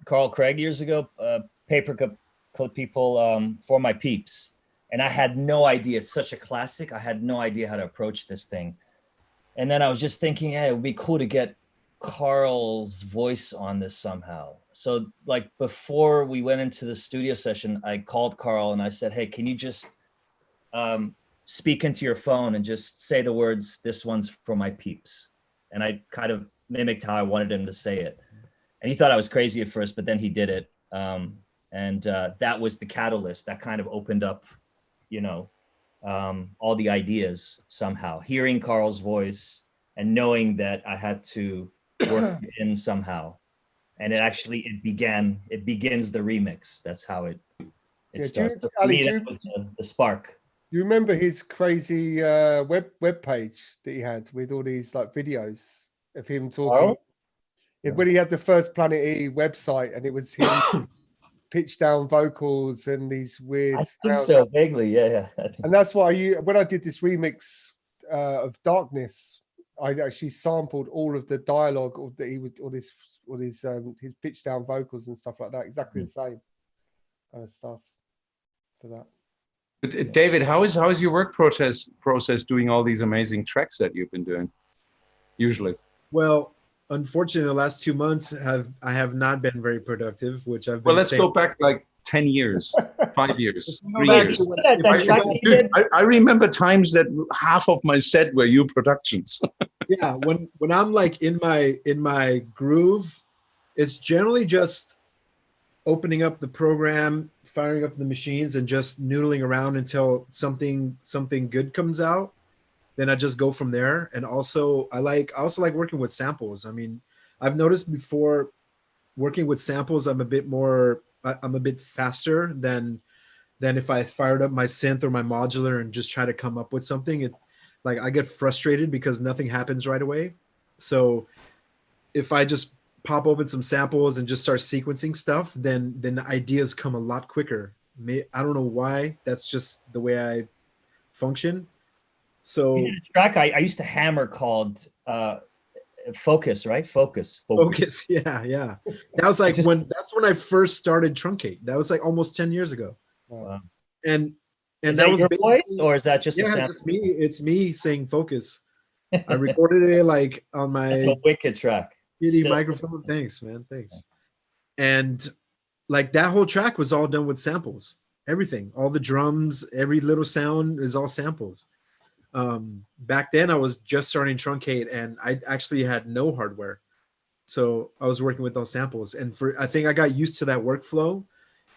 Carl Craig years ago, Paper Clip People, For My Peeps. And I had no idea. It's such a classic. I had no idea how to approach this thing. And then I was just thinking, hey, it would be cool to get Carl's voice on this somehow. So like before we went into the studio session, I called Carl and I said, hey, can you just speak into your phone and just say the words, "This one's for my peeps." And I kind of mimicked how I wanted him to say it. And he thought I was crazy at first, but then he did it. And and that was the catalyst that kind of opened up, you know, all the ideas somehow. Hearing Carl's voice and knowing that I had to work it in somehow, and it begins the remix. That's how it starts. So for me, that was the spark. You remember his crazy web page that he had with all these like videos of him talking? When he had the first Planet E website, and it was him pitch down vocals and these weird. I think so, vaguely, yeah. And that's why when I did this remix of Darkness, I actually sampled all of the dialogue that he would, all his pitch down vocals and stuff like that, exactly the same kind of stuff for that. But David, how is your work process doing all these amazing tracks that you've been doing? Usually, well, unfortunately, the last 2 months I have not been very productive, which I've been. Well, let's go back like 10 years, 5 years, 3 years. I remember times that half of my set were your productions. Yeah, when I'm like in my groove, it's generally just opening up the program, firing up the machines, and just noodling around until something good comes out. Then I just go from there. And also I also like working with samples. I mean, I've noticed before working with samples, I'm a bit faster than if I fired up my synth or my modular and just try to come up with something. Like I get frustrated because nothing happens right away. So if I just pop open some samples and just start sequencing stuff, then the ideas come a lot quicker. I don't know why. That's just the way I function. So a track I used to hammer called Focus, right? Focus. Yeah. That was like that's when I first started Truncate. That was like almost 10 years ago. Wow. And is that was your voice, or is that just a sample? It's me saying Focus. I recorded it like on my That's a wicked track. Microphone. Thanks, man. Thanks. And like that whole track was all done with samples. Everything, all the drums, every little sound is all samples. Back then I was just starting Truncate, and I actually had no hardware. So I was working with those samples, and I think I got used to that workflow,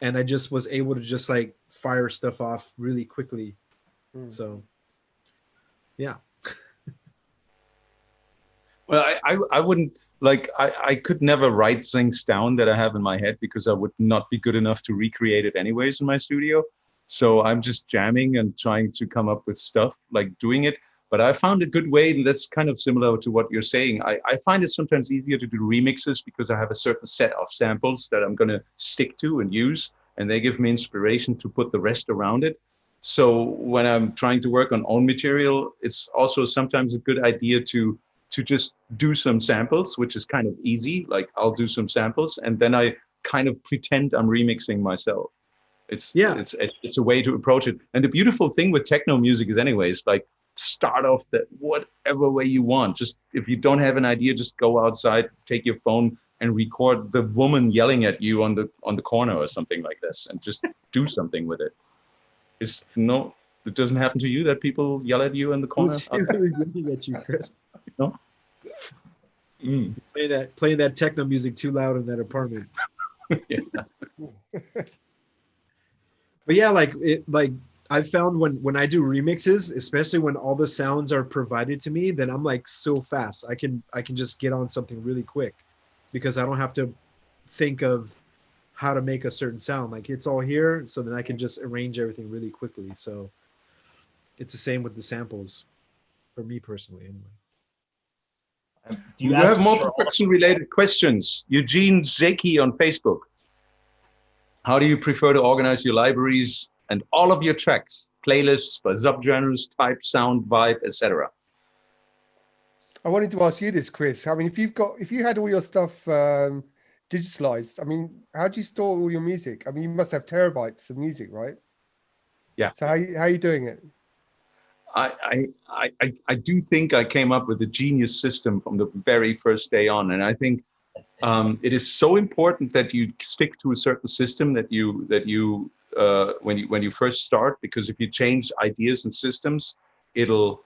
and I just was able to just like fire stuff off really quickly. So yeah. Well, I wouldn't like, I could never write things down that I have in my head because I would not be good enough to recreate it anyways in my studio. So I'm just jamming and trying to come up with stuff, like doing it. But I found a good way, and that's kind of similar to what you're saying. I find it sometimes easier to do remixes because I have a certain set of samples that I'm going to stick to and use, and they give me inspiration to put the rest around it. So when I'm trying to work on own material, it's also sometimes a good idea to just do some samples, which is kind of easy. Like I'll do some samples and then I kind of pretend I'm remixing myself. It's a way to approach it. And the beautiful thing with techno music is anyways, like start off that whatever way you want. Just if you don't have an idea, just go outside, take your phone and record the woman yelling at you on the corner or something like this, and just do something with it. It doesn't happen to you that people yell at you in the corner? Who's yelling at you, Chris? No? Playing that techno music too loud in that apartment. Yeah. But yeah, like I found when I do remixes, especially when all the sounds are provided to me, then I'm like so fast. I can just get on something really quick because I don't have to think of how to make a certain sound. Like it's all here, so then I can just arrange everything really quickly. So it's the same with the samples for me personally anyway. Do you have more production-related questions? Eugene Zeki on Facebook. How do you prefer to organize your libraries and all of your tracks, playlists by subgenres, type, sound, vibe, etc.? I wanted to ask you this, Chris. I mean, if you had all your stuff digitalized, I mean, how do you store all your music? I mean, you must have terabytes of music, right? Yeah. So how are you doing it? I do think I came up with a genius system from the very first day on, and I think it is so important that you stick to a certain system that you when you first start, because if you change ideas and systems, it'll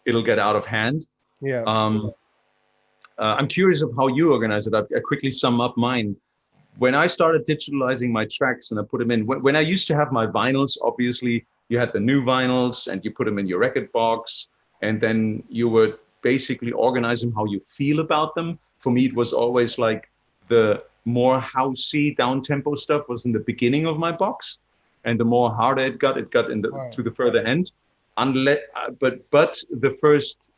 get out of hand. Yeah. I'm curious of how you organize it. I quickly sum up mine. when I started digitalizing my tracks and I put them in, when I used to have my vinyls, obviously you had the new vinyls and you put them in your record box, and then you would basically organize them how you feel about them. For me, it was always like the more housey, down-tempo stuff was in the beginning of my box, and the more harder it got in to the further end. Unless, but the first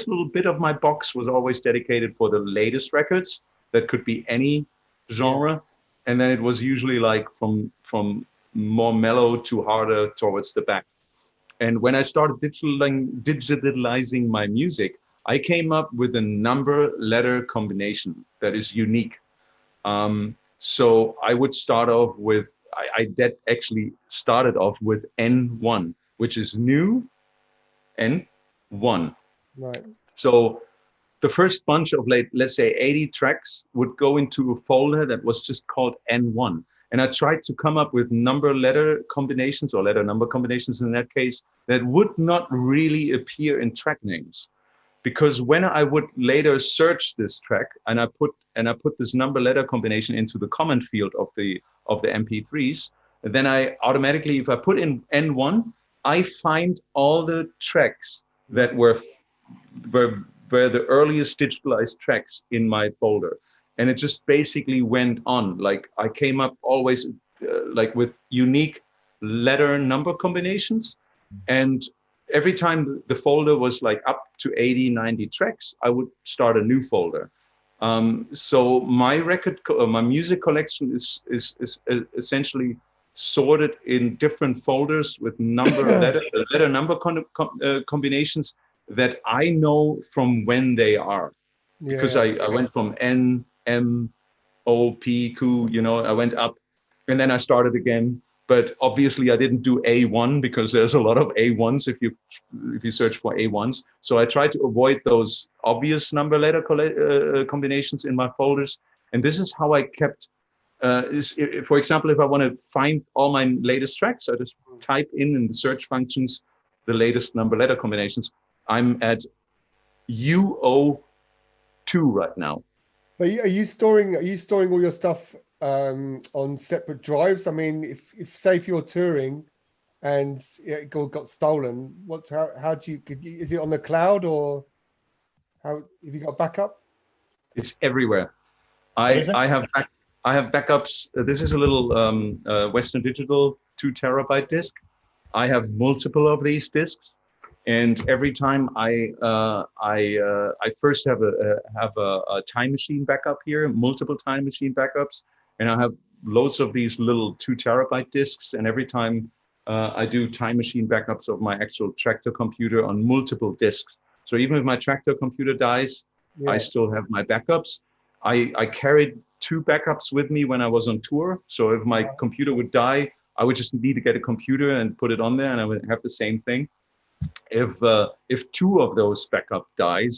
little bit of my box was always dedicated for the latest records. That could be any genre, and then it was usually like from more mellow to harder towards the back. And when I started digitalizing my music, I came up with a number-letter combination that is unique. So I would start off with, I actually started off with N1, which is new, N1. Right. So the first bunch of, let's say 80 tracks would go into a folder that was just called N1. And I tried to come up with number-letter combinations, or letter-number combinations in that case, that would not really appear in track names. Because when I would later search this track and I put this number-letter combination into the comment field of the MP3s, then I automatically, if I put in N1, I find all the tracks that were the earliest digitalized tracks in my folder. And it just basically went on. Like I came up always like with unique letter number combinations. And every time the folder was like up to 80, 90 tracks, I would start a new folder. So my my music collection is essentially sorted in different folders with letter number combinations that I know from when they are. Because I went from N, M, O, P, Q, I went up, and then I started again. But obviously I didn't do A1 because there's a lot of A1s if you search for A1s. So I tried to avoid those obvious number letter combinations in my folders. And this is how I kept, for example, if I want to find all my latest tracks, I just type in the search functions the latest number letter combinations. I'm at UO2 right now. Are you storing all your stuff on separate drives? I mean, if you're touring and it got stolen, how do you, is it on the cloud, or how have you got backup? It's everywhere. I have backups. This is a little Western Digital 2 terabyte disk. I have multiple of these disks. And every time I first have a time machine backup here, multiple time machine backups, and I have loads of these little 2 terabyte disks. And every time I do time machine backups of my actual tractor computer on multiple disks. So even if my tractor computer dies, I still have my backups. I carried 2 backups with me when I was on tour. So if my computer would die, I would just need to get a computer and put it on there, and I would have the same thing. If 2 of those backup die,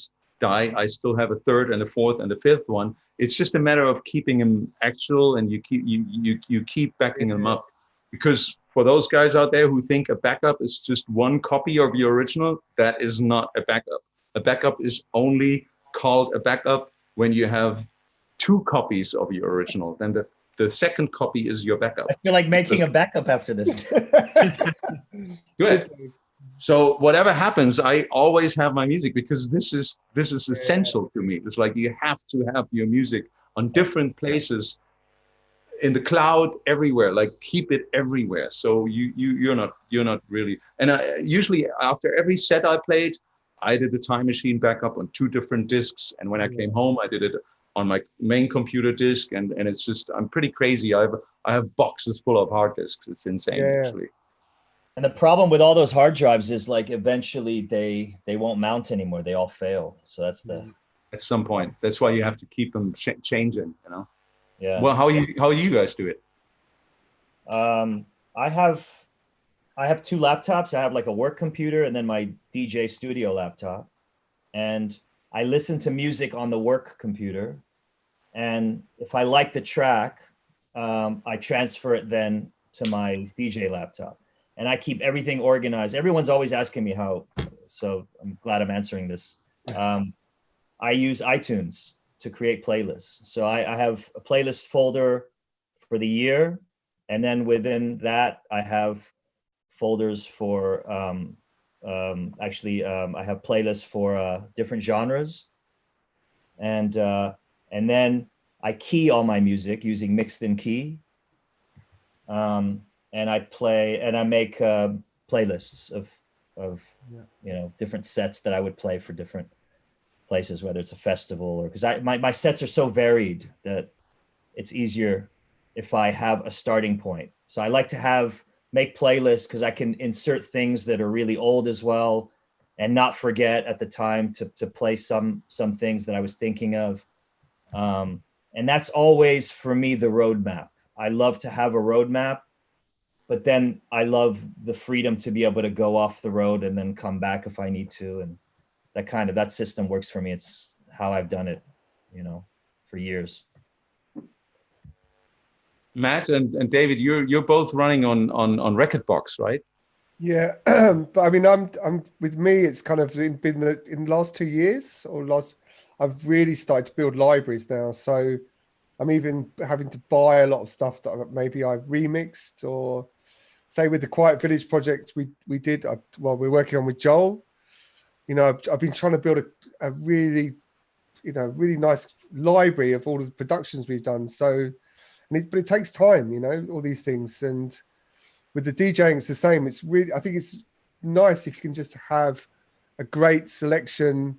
I still have a 3rd and a 4th and a 5th one. It's just a matter of keeping them actual, and you keep backing them up. Because for those guys out there who think a backup is just 1 copy of your original, that is not a backup. A backup is only called a backup when you have 2 copies of your original. Then the second copy is your backup. I feel like making a backup after this. Good. So whatever happens, I always have my music, because this is essential to me. It's like you have to have your music on different places, in the cloud, everywhere. Like keep it everywhere. So you're not really. And usually after every set I played, I did the time machine backup on 2 different disks. And when I came home, I did it on my main computer disk. And it's just, I'm pretty crazy. I have boxes full of hard disks. It's insane, actually. And the problem with all those hard drives is like eventually they won't mount anymore. They all fail. So that's at some point. That's why you have to keep them changing, Yeah. Well, how do you guys do it? I have 2 laptops. I have like a work computer and then my DJ studio laptop. And I listen to music on the work computer. And if I like the track, I transfer it then to my DJ laptop. And I keep everything organized. Everyone's always asking me how, so I'm glad I'm answering this. I use iTunes. to create playlists. So I have a playlist folder for the year, and then within that I have folders for I have playlists for different genres, and then I key all my music using mixed in key, and I make playlists of different sets that I would play for different places, whether it's a festival or because my sets are so varied that it's easier if I have a starting point. So I like to make playlists because I can insert things that are really old as well, and not forget at the time to play some things that I was thinking of. And that's always for me the roadmap. I love to have a roadmap, but then I love the freedom to be able to go off the road and then come back if I need to. And that system works for me. It's how I've done it, for years. Matt and David, you're both running on Rekordbox, right? Yeah, but I mean, I'm with me. It's kind of been in the last 2 years I've really started to build libraries now. So I'm even having to buy a lot of stuff that maybe I've remixed, or say with the Quiet Village project we did. We're working on with Joel. I've been trying to build a really, really nice library of all of the productions we've done. So, but it takes time, all these things. And with the DJing, it's the same. I think it's nice if you can just have a great selection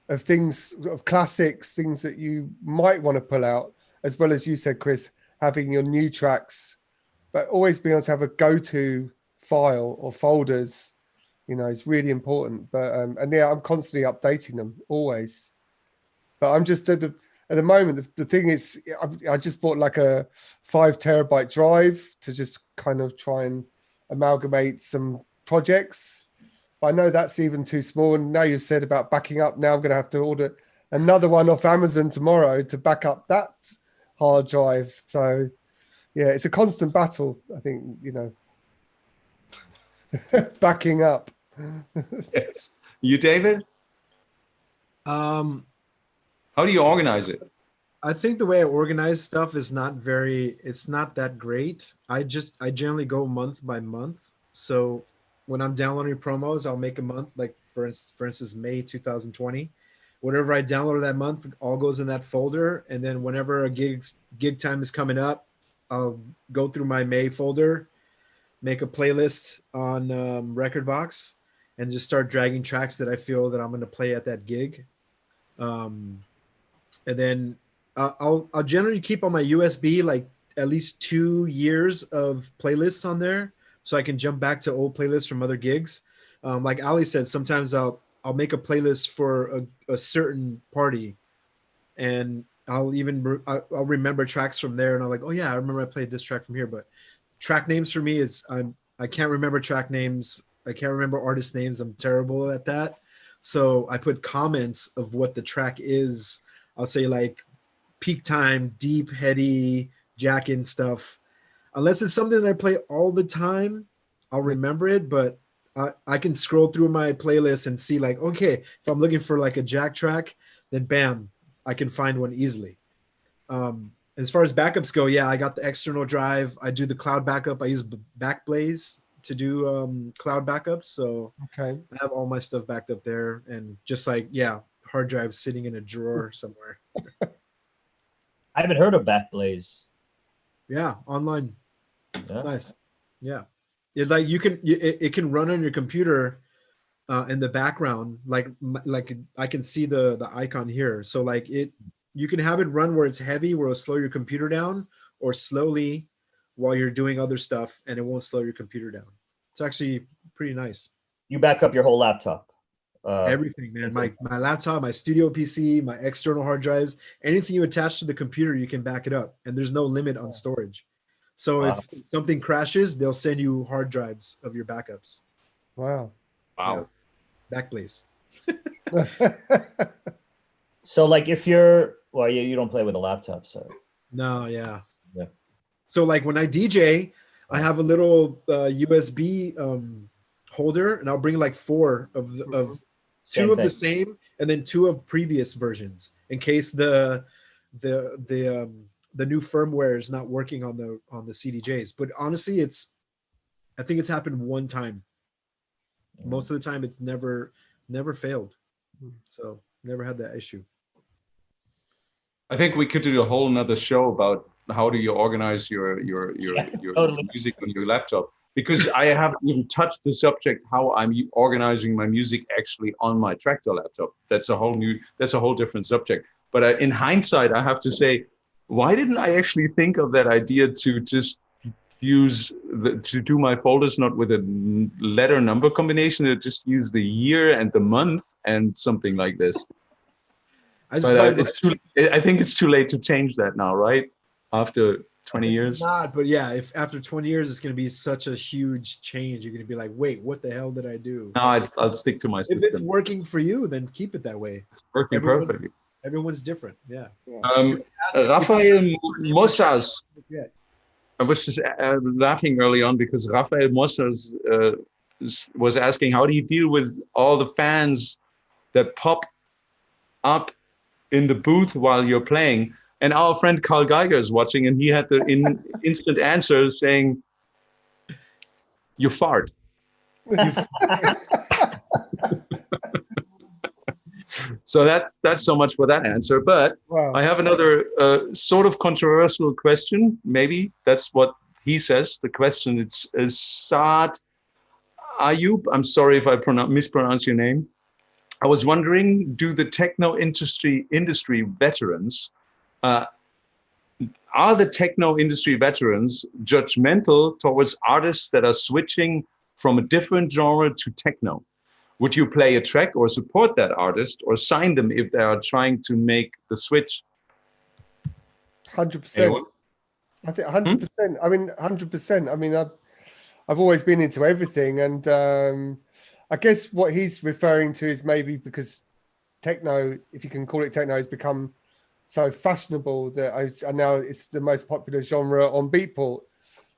of things, of classics, things that you might want to pull out, as well as you said, Chris, having your new tracks, but always being able to have a go-to file or folders, is really important. But and yeah, I'm constantly updating them always. But I'm just at the moment, the thing is, I just bought like a 5 terabyte drive to just kind of try and amalgamate some projects. But I know that's even too small. And now you've said about backing up. Now I'm going to have to order another one off Amazon tomorrow to back up that hard drive. So yeah, it's a constant battle, I think, backing up. Yes. You, David? How do you organize it? I think the way I organize stuff is it's not that great. I generally go month by month. So when I'm downloading promos, I'll make a month, like for instance, May 2020. Whatever I downloaded that month all goes in that folder. And then whenever a gig time is coming up, I'll go through my May folder, make a playlist on Rekordbox, and just start dragging tracks that I feel that I'm going to play at that gig. And then I'll generally keep on my USB like at least 2 years of playlists on there, so I can jump back to old playlists from other gigs. Like Ali said, sometimes I'll make a playlist for a certain party, and I'll remember tracks from there, and I'm like, oh yeah, I remember I played this track from here. But track names for me I can't remember track names. I can't remember artist names. I'm terrible at that. So I put comments of what the track is. I'll say like peak time, deep, heady, jack-in stuff. Unless it's something that I play all the time, I'll remember it. But I can scroll through my playlist and see like, okay, if I'm looking for like a jack track, then bam, I can find one easily. As far as backups go, yeah, I got the external drive. I do the cloud backup. I use Backblaze to do cloud backups. So Okay. I have all my stuff backed up there, and just like, yeah, hard drive sitting in a drawer somewhere. I haven't heard of Backblaze. Yeah, online. Yeah. It's nice. Yeah. Like it can run on your computer in the background. Like I can see the icon here. So like you can have it run where it's heavy, where it'll slow your computer down, or slowly while you're doing other stuff, and it won't slow your computer down. It's actually pretty nice. You back up your whole laptop. Everything, man. My laptop, my studio PC, my external hard drives, anything you attach to the computer, you can back it up, and there's no limit on storage. So if something crashes, they'll send you hard drives of your backups. Wow. Wow. Yeah. Backblaze. So like if you're, well, you don't play with a laptop, so. No, yeah. Yeah. So like when I DJ, I have a little USB holder, and I'll bring like 4 of two of the same, and then 2 of previous versions. in case the new firmware is not working on the CDJs. But honestly, I think it's happened one time. Most of the time, it's never failed. So never had that issue. I think we could do a whole nother show about how do you organize your Totally. music on your laptop, because I haven't even touched the subject how I'm organizing my music actually on my Tractor laptop. That's a whole different subject. But in hindsight, I have to say, why didn't I actually think of that idea to just to do my folders not with a letter number combination, to just use the year and the month and something like this? I think it's too late to change that now, right? After 20 years? It's not, but yeah, if after 20 years, it's going to be such a huge change. You're going to be like, wait, what the hell did I do? No, I'll stick to my system. If it's working for you, then keep it that way. It's working perfectly. Everyone's different, yeah. Rafael Mossas. I was just laughing early on because Rafael Mossas was asking, how do you deal with all the fans that pop up in the booth while you're playing? And our friend Carl Geiger is watching, and he had the instant answer saying, "You fart." So that's so much for that answer. But wow. I have another sort of controversial question. Maybe that's what he says. The question is Saad Ayub. I'm sorry if I mispronounce your name. I was wondering, do the techno industry veterans, are the techno industry veterans judgmental towards artists that are switching from a different genre to techno? Would you play a track or support that artist or sign them if they are trying to make the switch? 100%. I think 100%. I mean, 100%. I mean, I've always been into everything, and I guess what he's referring to is maybe because techno, if you can call it techno, has become so fashionable that now it's the most popular genre on Beatport.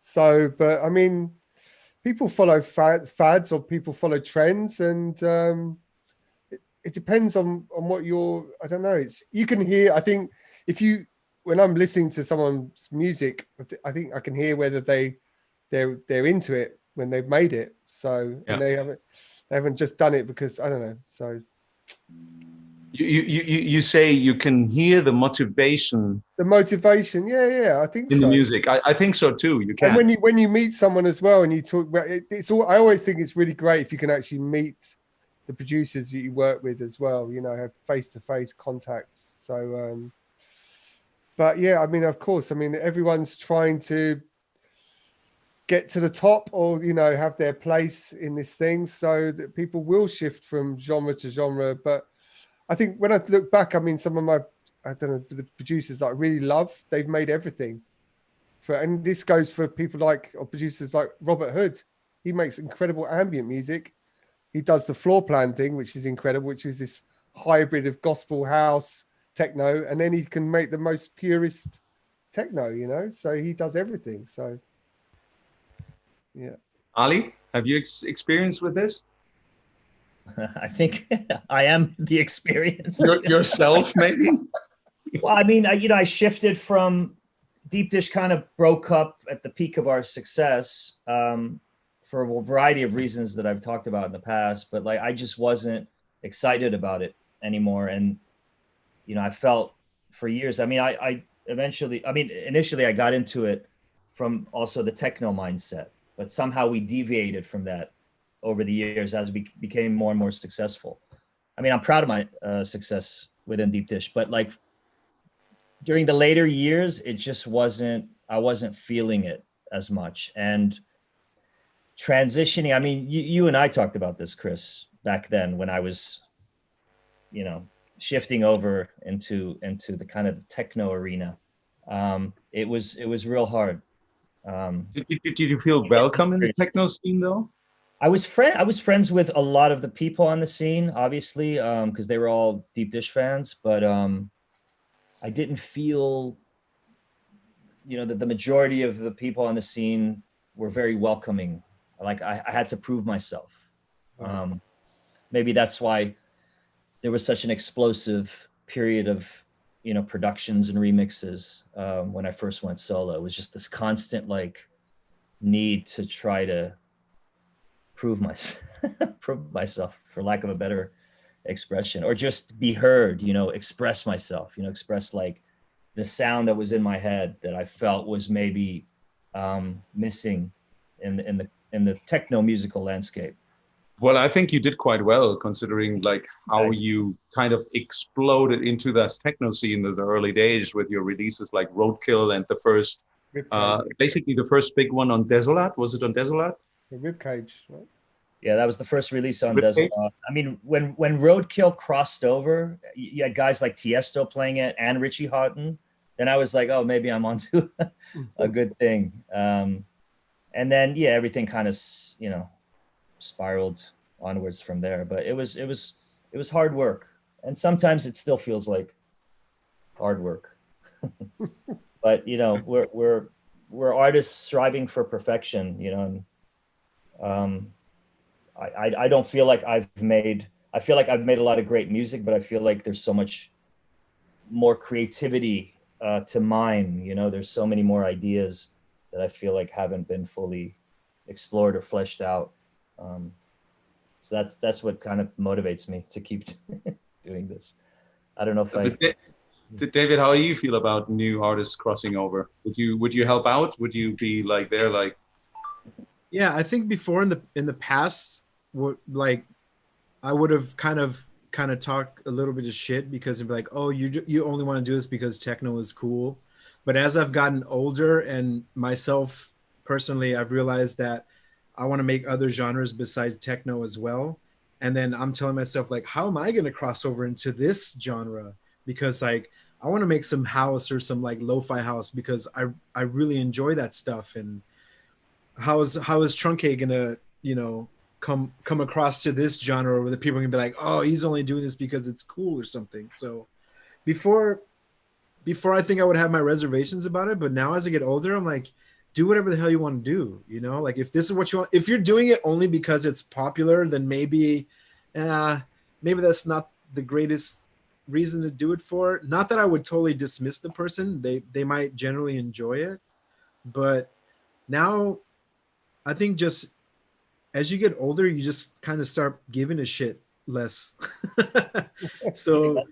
So, but I mean, people follow fads or people follow trends, and it depends on what I don't know. You can hear, I think when I'm listening to someone's music, I think I can hear whether they're into it when they've made it. So and they haven't just done it because, I don't know. So you say you can hear the motivation. The motivation, yeah, I think in so. The music, I think so too. You can. And when you meet someone as well, and you talk about it's all. I always think it's really great if you can actually meet the producers that you work with as well. You know, have face-to-face contacts. So, but yeah, I mean, of course, I mean, everyone's trying to get to the top, or have their place in this thing, so that people will shift from genre to genre. But I think when I look back, I mean, some of the producers that I really love, they've made everything. And this goes for people or producers like Robert Hood. He makes incredible ambient music. He does the floor plan thing, which is incredible, which is this hybrid of gospel house, techno, and then he can make the most purest techno, so he does everything. So yeah. Ali, have you experience with this? I think I am the experience. Yourself, maybe? Well, I mean, I shifted from Deep Dish, kind of broke up at the peak of our success for a variety of reasons that I've talked about in the past, but I just wasn't excited about it anymore. And, I felt for years, I mean, initially I got into it from also the techno mindset, but somehow we deviated from that over the years as we became more and more successful. I mean, I'm proud of my success within Deep Dish, but during the later years, it just I wasn't feeling it as much. And transitioning, I mean, you and I talked about this, Chris, back then when I was, shifting over into the kind of techno arena. It was real hard. Did you feel welcome in the techno scene though? I was friends with a lot of the people on the scene, obviously, because they were all Deep Dish fans, but I didn't feel, that the majority of the people on the scene were very welcoming. I had to prove myself. Maybe that's why there was such an explosive period of, you know, productions and remixes when I first went solo. It was just this constant like need to try to prove myself, for lack of a better expression, or just be heard, you know, express myself, you know, express like the sound that was in my head that I felt was maybe missing in the techno musical landscape. Well, I think you did quite well considering like how you kind of exploded into that techno scene in the early days with your releases like Roadkill and the first, basically the first big one on Desolat. Was it on Desolat? The Ribcage, right? Yeah, that was the first release on Desolat. I mean, when Roadkill crossed over, you had guys like Tiesto playing it and Richie Houghton. Then I was like, oh, maybe I'm onto a good thing. And then, yeah, everything kind of, you know, spiraled onwards from there. But it was hard work, and sometimes it still feels like hard work. But you know, we're artists striving for perfection, you know. And I don't feel like I feel like I've made a lot of great music, but I feel like there's so much more creativity to mine. You know, there's so many more ideas that I feel like haven't been fully explored or fleshed out. So that's what kind of motivates me to keep doing this. I don't know if David, how do you feel about new artists crossing over? Would you help out? Would you be like there, like? Yeah, I think before in the past, like I would have kind of talk a little bit of shit because it'd be like, oh, you only want to do this because techno is cool. But as I've gotten older and myself personally, I've realized that I want to make other genres besides techno as well. And then I'm telling myself, like, how am I going to cross over into this genre? Because like, I want to make some house or some like lo-fi house because I really enjoy that stuff. And how is Trunkay going to, you know, come across to this genre where the people are going to be like, oh, he's only doing this because it's cool or something. So before I think I would have my reservations about it, but now as I get older, I'm like, do whatever the hell you want to do, you know? Like if this is what you want, if you're doing it only because it's popular, then maybe that's not the greatest reason to do it for. Not that I would totally dismiss the person. They might generally enjoy it. But now I think just as you get older, you just kind of start giving a shit less. So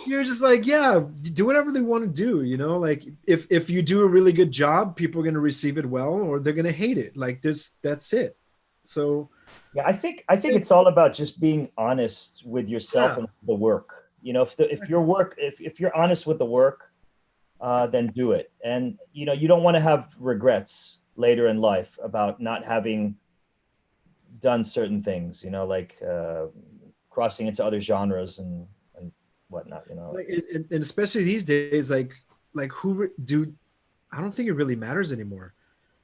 you're just like, yeah, do whatever they want to do, you know? Like if you do a really good job, people are going to receive it well, or they're going to hate it. Like that's it. So yeah, I think it's all about just being honest with yourself and the work. You know, if you're honest with the work, then do it. And you know, you don't want to have regrets later in life about not having done certain things, you know, like crossing into other genres and whatnot, you know. Like, and especially these days, like who do, I don't think it really matters anymore.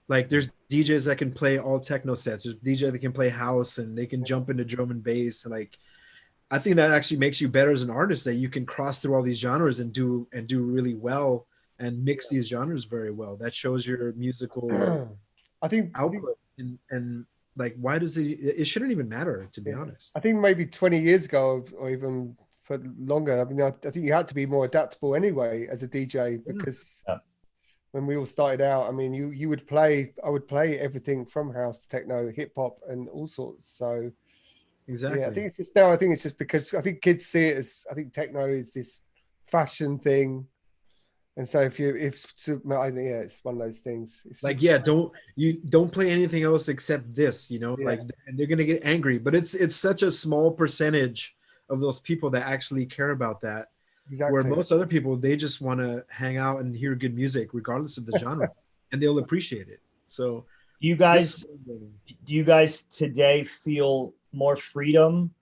Like there's DJs that can play all techno sets. There's DJs that can play house and they can jump into drum and bass. Like I think that actually makes you better as an artist, that you can cross through all these genres and do really well and mix these genres very well. That shows your musical output. And like, why does it shouldn't even matter, to be honest. I think maybe 20 years ago or even for longer, I mean, I think you had to be more adaptable anyway as a DJ, because when we all started out, I mean, I would play everything from house to techno, hip hop, and all sorts. So exactly. Yeah, I think it's just because I think kids see it as, I think techno is this fashion thing. And so it's one of those things. It's like, just, don't play anything else except this, you know, like, and they're going to get angry, but it's such a small percentage of those people that actually care about that. Exactly. Where most other people, they just want to hang out and hear good music, regardless of the genre, and they'll appreciate it. So do you guys today feel more freedom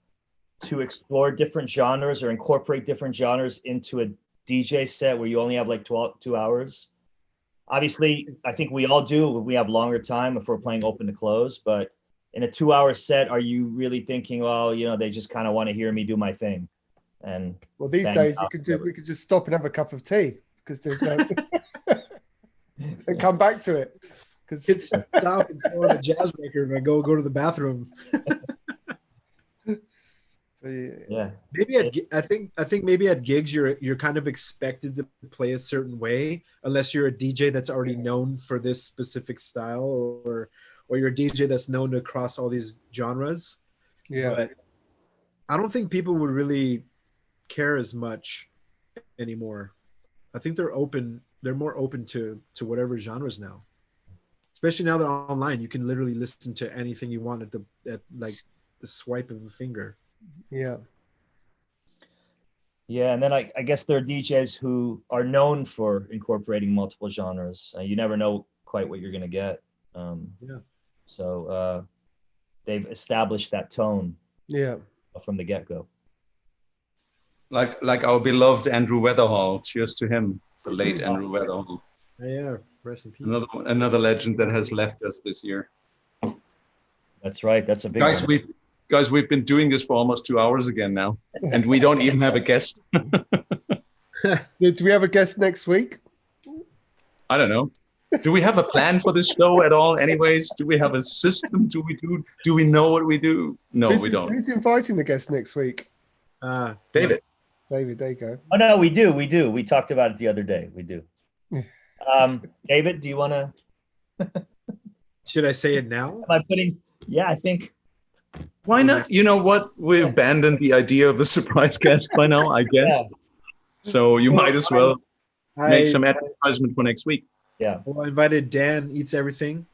to explore different genres or incorporate different genres into a DJ set where you only have like 2 hours? Obviously, I think we all do. We have longer time if we're playing open to close, but in a 2-hour set, are you really thinking, well, you know, they just kind of want to hear me do my thing? And well, these days we could just stop and have a cup of tea because there's no and come back to it. Because it's stop and throw on a jazz record and go to the bathroom. Yeah. Maybe I think maybe at gigs you're kind of expected to play a certain way unless you're a DJ that's already known for this specific style, or you're a DJ that's known across all these genres. Yeah. But I don't think people would really care as much anymore. I think they're more open to whatever genres now. Especially now that online you can literally listen to anything you want at like the swipe of a finger. Yeah. Yeah, and then I guess there are DJs who are known for incorporating multiple genres. You never know quite what you're going to get. So they've established that tone. Yeah. From the get-go. Like our beloved Andrew Weatherall. Cheers to him, the late Andrew Weatherall. Yeah, rest in peace. Another legend that has left us this year. That's right. That's a big Guys, we've been doing this for almost 2 hours again now, and we don't even have a guest. Do we have a guest next week? I don't know. Do we have a plan for this show at all? Anyways, do we have a system? Do we know what we do? No, we don't. Who's inviting the guest next week? David. David, there you go. Oh no, we do. We talked about it the other day. We do. David, do you want to? Should I say it now? Am I putting? Yeah, I think. Why not? You know what? We abandoned the idea of the surprise guest by now, I guess. Yeah. So you might as well make some advertisement for next week. Yeah. Well, I invited Dan Eats Everything.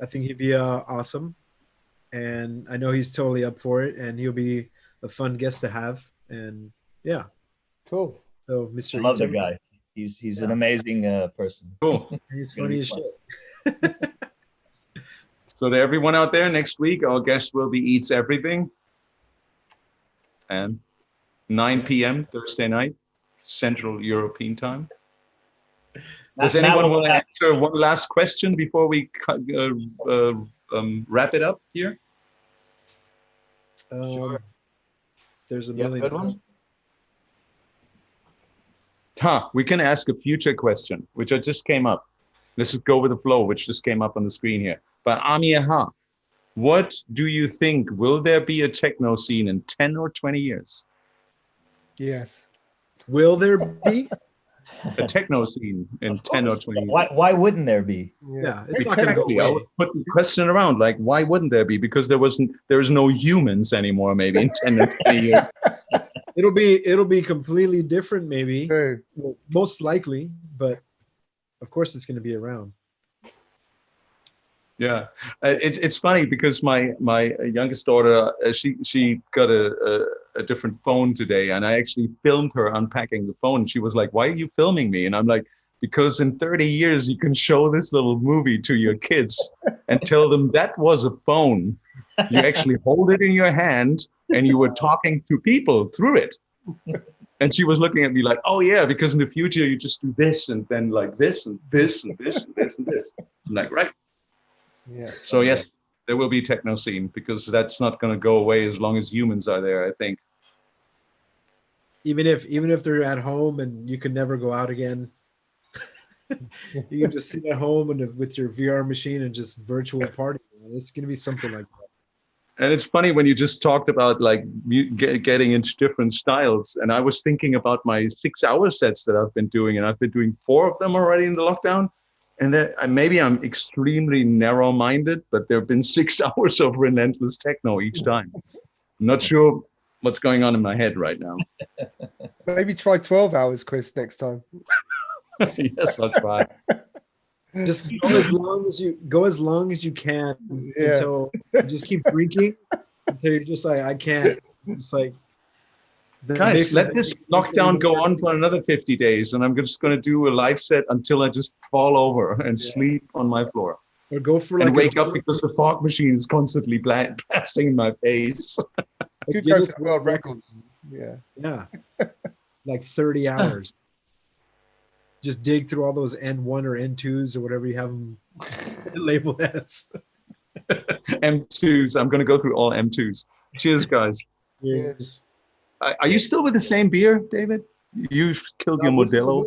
I think he'd be awesome, and I know he's totally up for it, and he'll be a fun guest to have. And yeah, cool. So Mr. I love the guy. He's an amazing person. Cool. He's funny as shit. So to everyone out there, next week our guest will be Eats Everything, and 9 p.m. Thursday night, Central European time. Does anyone want to answer one last question before we wrap it up here? Sure. There's a million. Good one. We can ask a future question, which just came up. Let's just go with the flow, which just came up on the screen here. But Amir Ha, what do you think? Will there be a techno scene in 10 or 20 years? Yes. Will there be? A techno scene in 10 or 20 years. Why wouldn't there be? Yeah, it's not going to go away. I would put the question around, like, why wouldn't there be? Because there's no humans anymore, maybe in 10 or 20 years. It'll be completely different, maybe. Hey. Well, most likely, but of course it's going to be around. Yeah, it's funny because my youngest daughter, she got a different phone today, and I actually filmed her unpacking the phone. She was like, "Why are you filming me?" And I'm like, "Because in 30 years you can show this little movie to your kids and tell them that was a phone. You actually hold it in your hand and you were talking to people through it." And she was looking at me like, "Oh yeah, because in the future you just do this and then like this and this and this and this and this." I'm like, right. Yeah. So yes, there will be techno scene because that's not going to go away as long as humans are there, I think. Even if they're at home and you can never go out again, you can just sit at home and with your VR machine and just virtual party. It's going to be something like that. And it's funny when you just talked about like getting into different styles, and I was thinking about my 6-hour sets that I've been doing, and I've been doing 4 of them already in the lockdown. And that maybe I'm extremely narrow-minded, but there have been 6 hours of relentless techno each time. I'm not sure what's going on in my head right now. Maybe try 12 hours, Chris, next time. Yes, I'll try. Just go as long as you can until you just keep drinking until you're just like, I can't. It's like, guys, let this lockdown go on for another 50 days, and I'm just going to do a live set until I just fall over and sleep on my floor. Or go for and wake up because the fog machine is constantly blasting in my face. Could go to world record. Yeah. Like 30 hours. Just dig through all those N1 or N2s or whatever you have them labeled as. M2s. I'm going to go through all M2s. Cheers, guys. Cheers. Are you still with the same beer, David? You've killed your Modelo.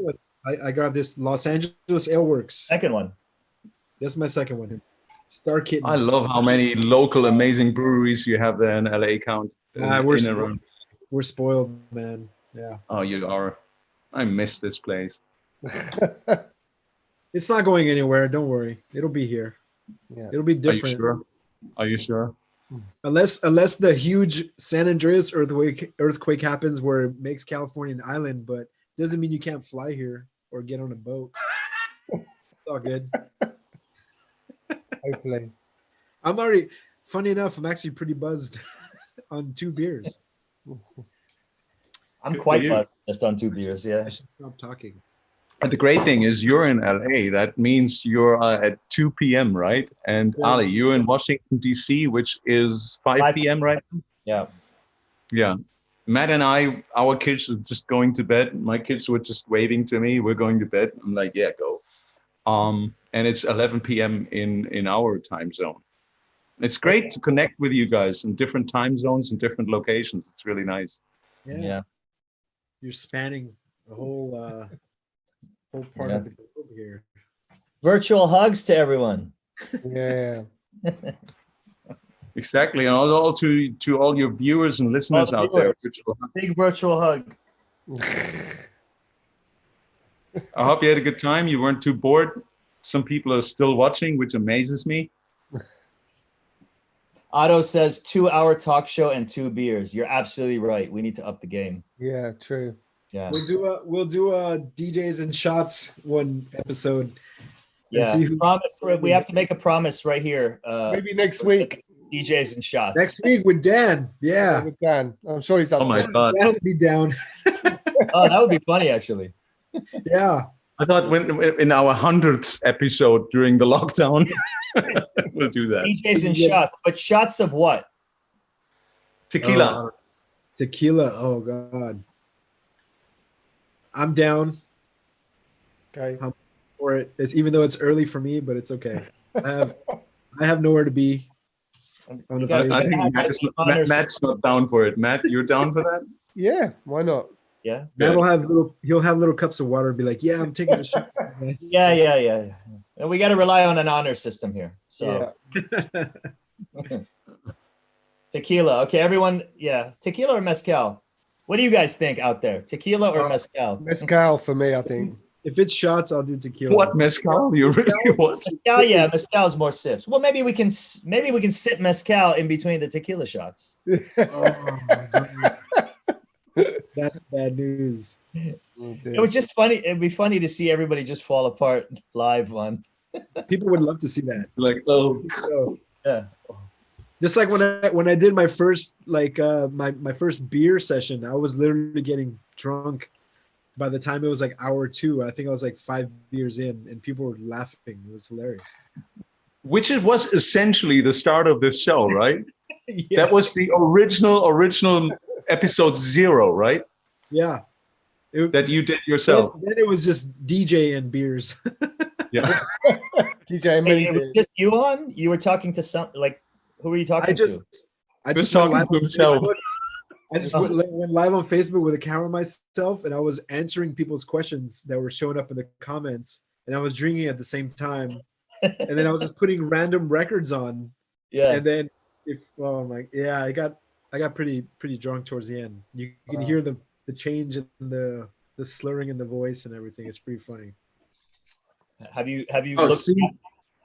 I grabbed this Los Angeles Ale Works. Second one. That's my second one. Star Kitten. I love how many local amazing breweries you have there in LA count. We're spoiled, man. Yeah. Oh, you are. I miss this place. It's not going anywhere. Don't worry. It'll be here. Yeah. It'll be different. Are you sure? Unless the huge San Andreas earthquake happens where it makes California an island, but doesn't mean you can't fly here or get on a boat. It's all good. Hopefully. Funny enough, I'm actually pretty buzzed on 2 beers. I'm quite buzzed just on 2 beers. Yeah. I should stop talking. And the great thing is you're in LA. That means you're at 2 p.m., right? And Yeah. Ali, you're in Washington, D.C., which is 5 p.m., right? Yeah. Yeah. Matt and I, our kids are just going to bed. My kids were just waving to me. We're going to bed. I'm like, yeah, go. And it's 11 p.m. in our time zone. It's great to connect with you guys in different time zones and different locations. It's really nice. Yeah. You're spanning the whole part of the globe here. Virtual hugs to everyone. Yeah. Exactly. And all to all your viewers and listeners out there. Big virtual hug. I hope you had a good time. You weren't too bored. Some people are still watching, which amazes me. Otto says 2-hour talk show and 2 beers. You're absolutely right. We need to up the game. Yeah, true. Yeah. We'll do a DJs and shots one episode. Yeah. We have to make a promise right here. Maybe next week. DJs and shots. Next week with Dan. Yeah. With Dan. I'm sure he's up. Oh my God. That'll be down. Oh, that would be funny, actually. Yeah. I thought when in our 100th episode during the lockdown, we'll do that. DJs and shots. But shots of what? Tequila. Tequila. Oh God. I'm down. Okay. I'm for it. It's even though it's early for me, but it's okay. I have nowhere to be. On the I think Matt's not down for it. Matt, you're down for that? Yeah, why not? Yeah. He'll have little cups of water and be like, yeah, I'm taking a shot. Yeah. And we got to rely on an honor system here. So tequila. Okay, everyone. Yeah. Tequila or mezcal? What do you guys think out there? Tequila or mezcal? Mezcal for me, I think. If it's shots, I'll do tequila. What mezcal? You really what? Mezcal, yeah, mezcal's more sips. Well, maybe we can sip mezcal in between the tequila shots. Oh, that's bad news. It was just funny. It'd be funny to see everybody just fall apart live on. People would love to see that. Like, Yeah. Just like when I did my first my first beer session, I was literally getting drunk. By the time it was like hour 2, I think I was like 5 beers in, and people were laughing. It was hilarious. which it was essentially the start of this show, right? Yeah. That was the original episode 0, right? Yeah. That you did yourself. Then it was just DJ and beers. Yeah. DJ and It was just you on? You were talking to who were you talking to? I just talking went to himself. I just went live on Facebook with a camera myself, and I was answering people's questions that were showing up in the comments, and I was drinking at the same time, and then I was just putting random records on. Yeah. And then I got pretty drunk towards the end. You can hear the change in the slurring in the voice and everything. It's pretty funny. Have you looked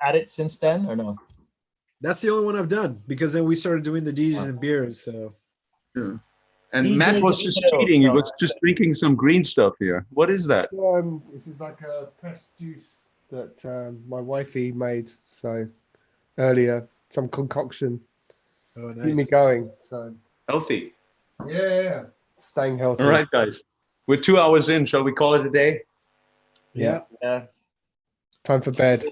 at it since then or no? That's the only one I've done, because then we started doing the DJs and beers. So Yeah. And Matt was just cheating. He was just drinking some green stuff here. What is that? This is like a pressed juice that my wifey made earlier. Some concoction. oh, nice. Keep me going. So Healthy. yeah, staying healthy. All right, guys. We're 2 hours in. Shall we call it a day? Yeah. Yeah. Time for bed.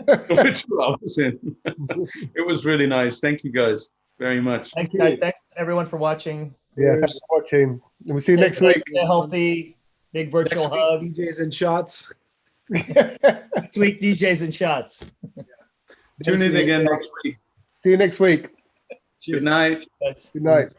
We're 2 hours in. It was really nice. Thank you guys very much. Thanks, guys. Thanks everyone for watching. Yeah, thanks for watching. And we'll see you next week. Stay healthy. Big virtual Next week, hug. DJs and shots. Next week, DJs and shots. Tune in again next week. See you next week. Cheers. Good night. Good night.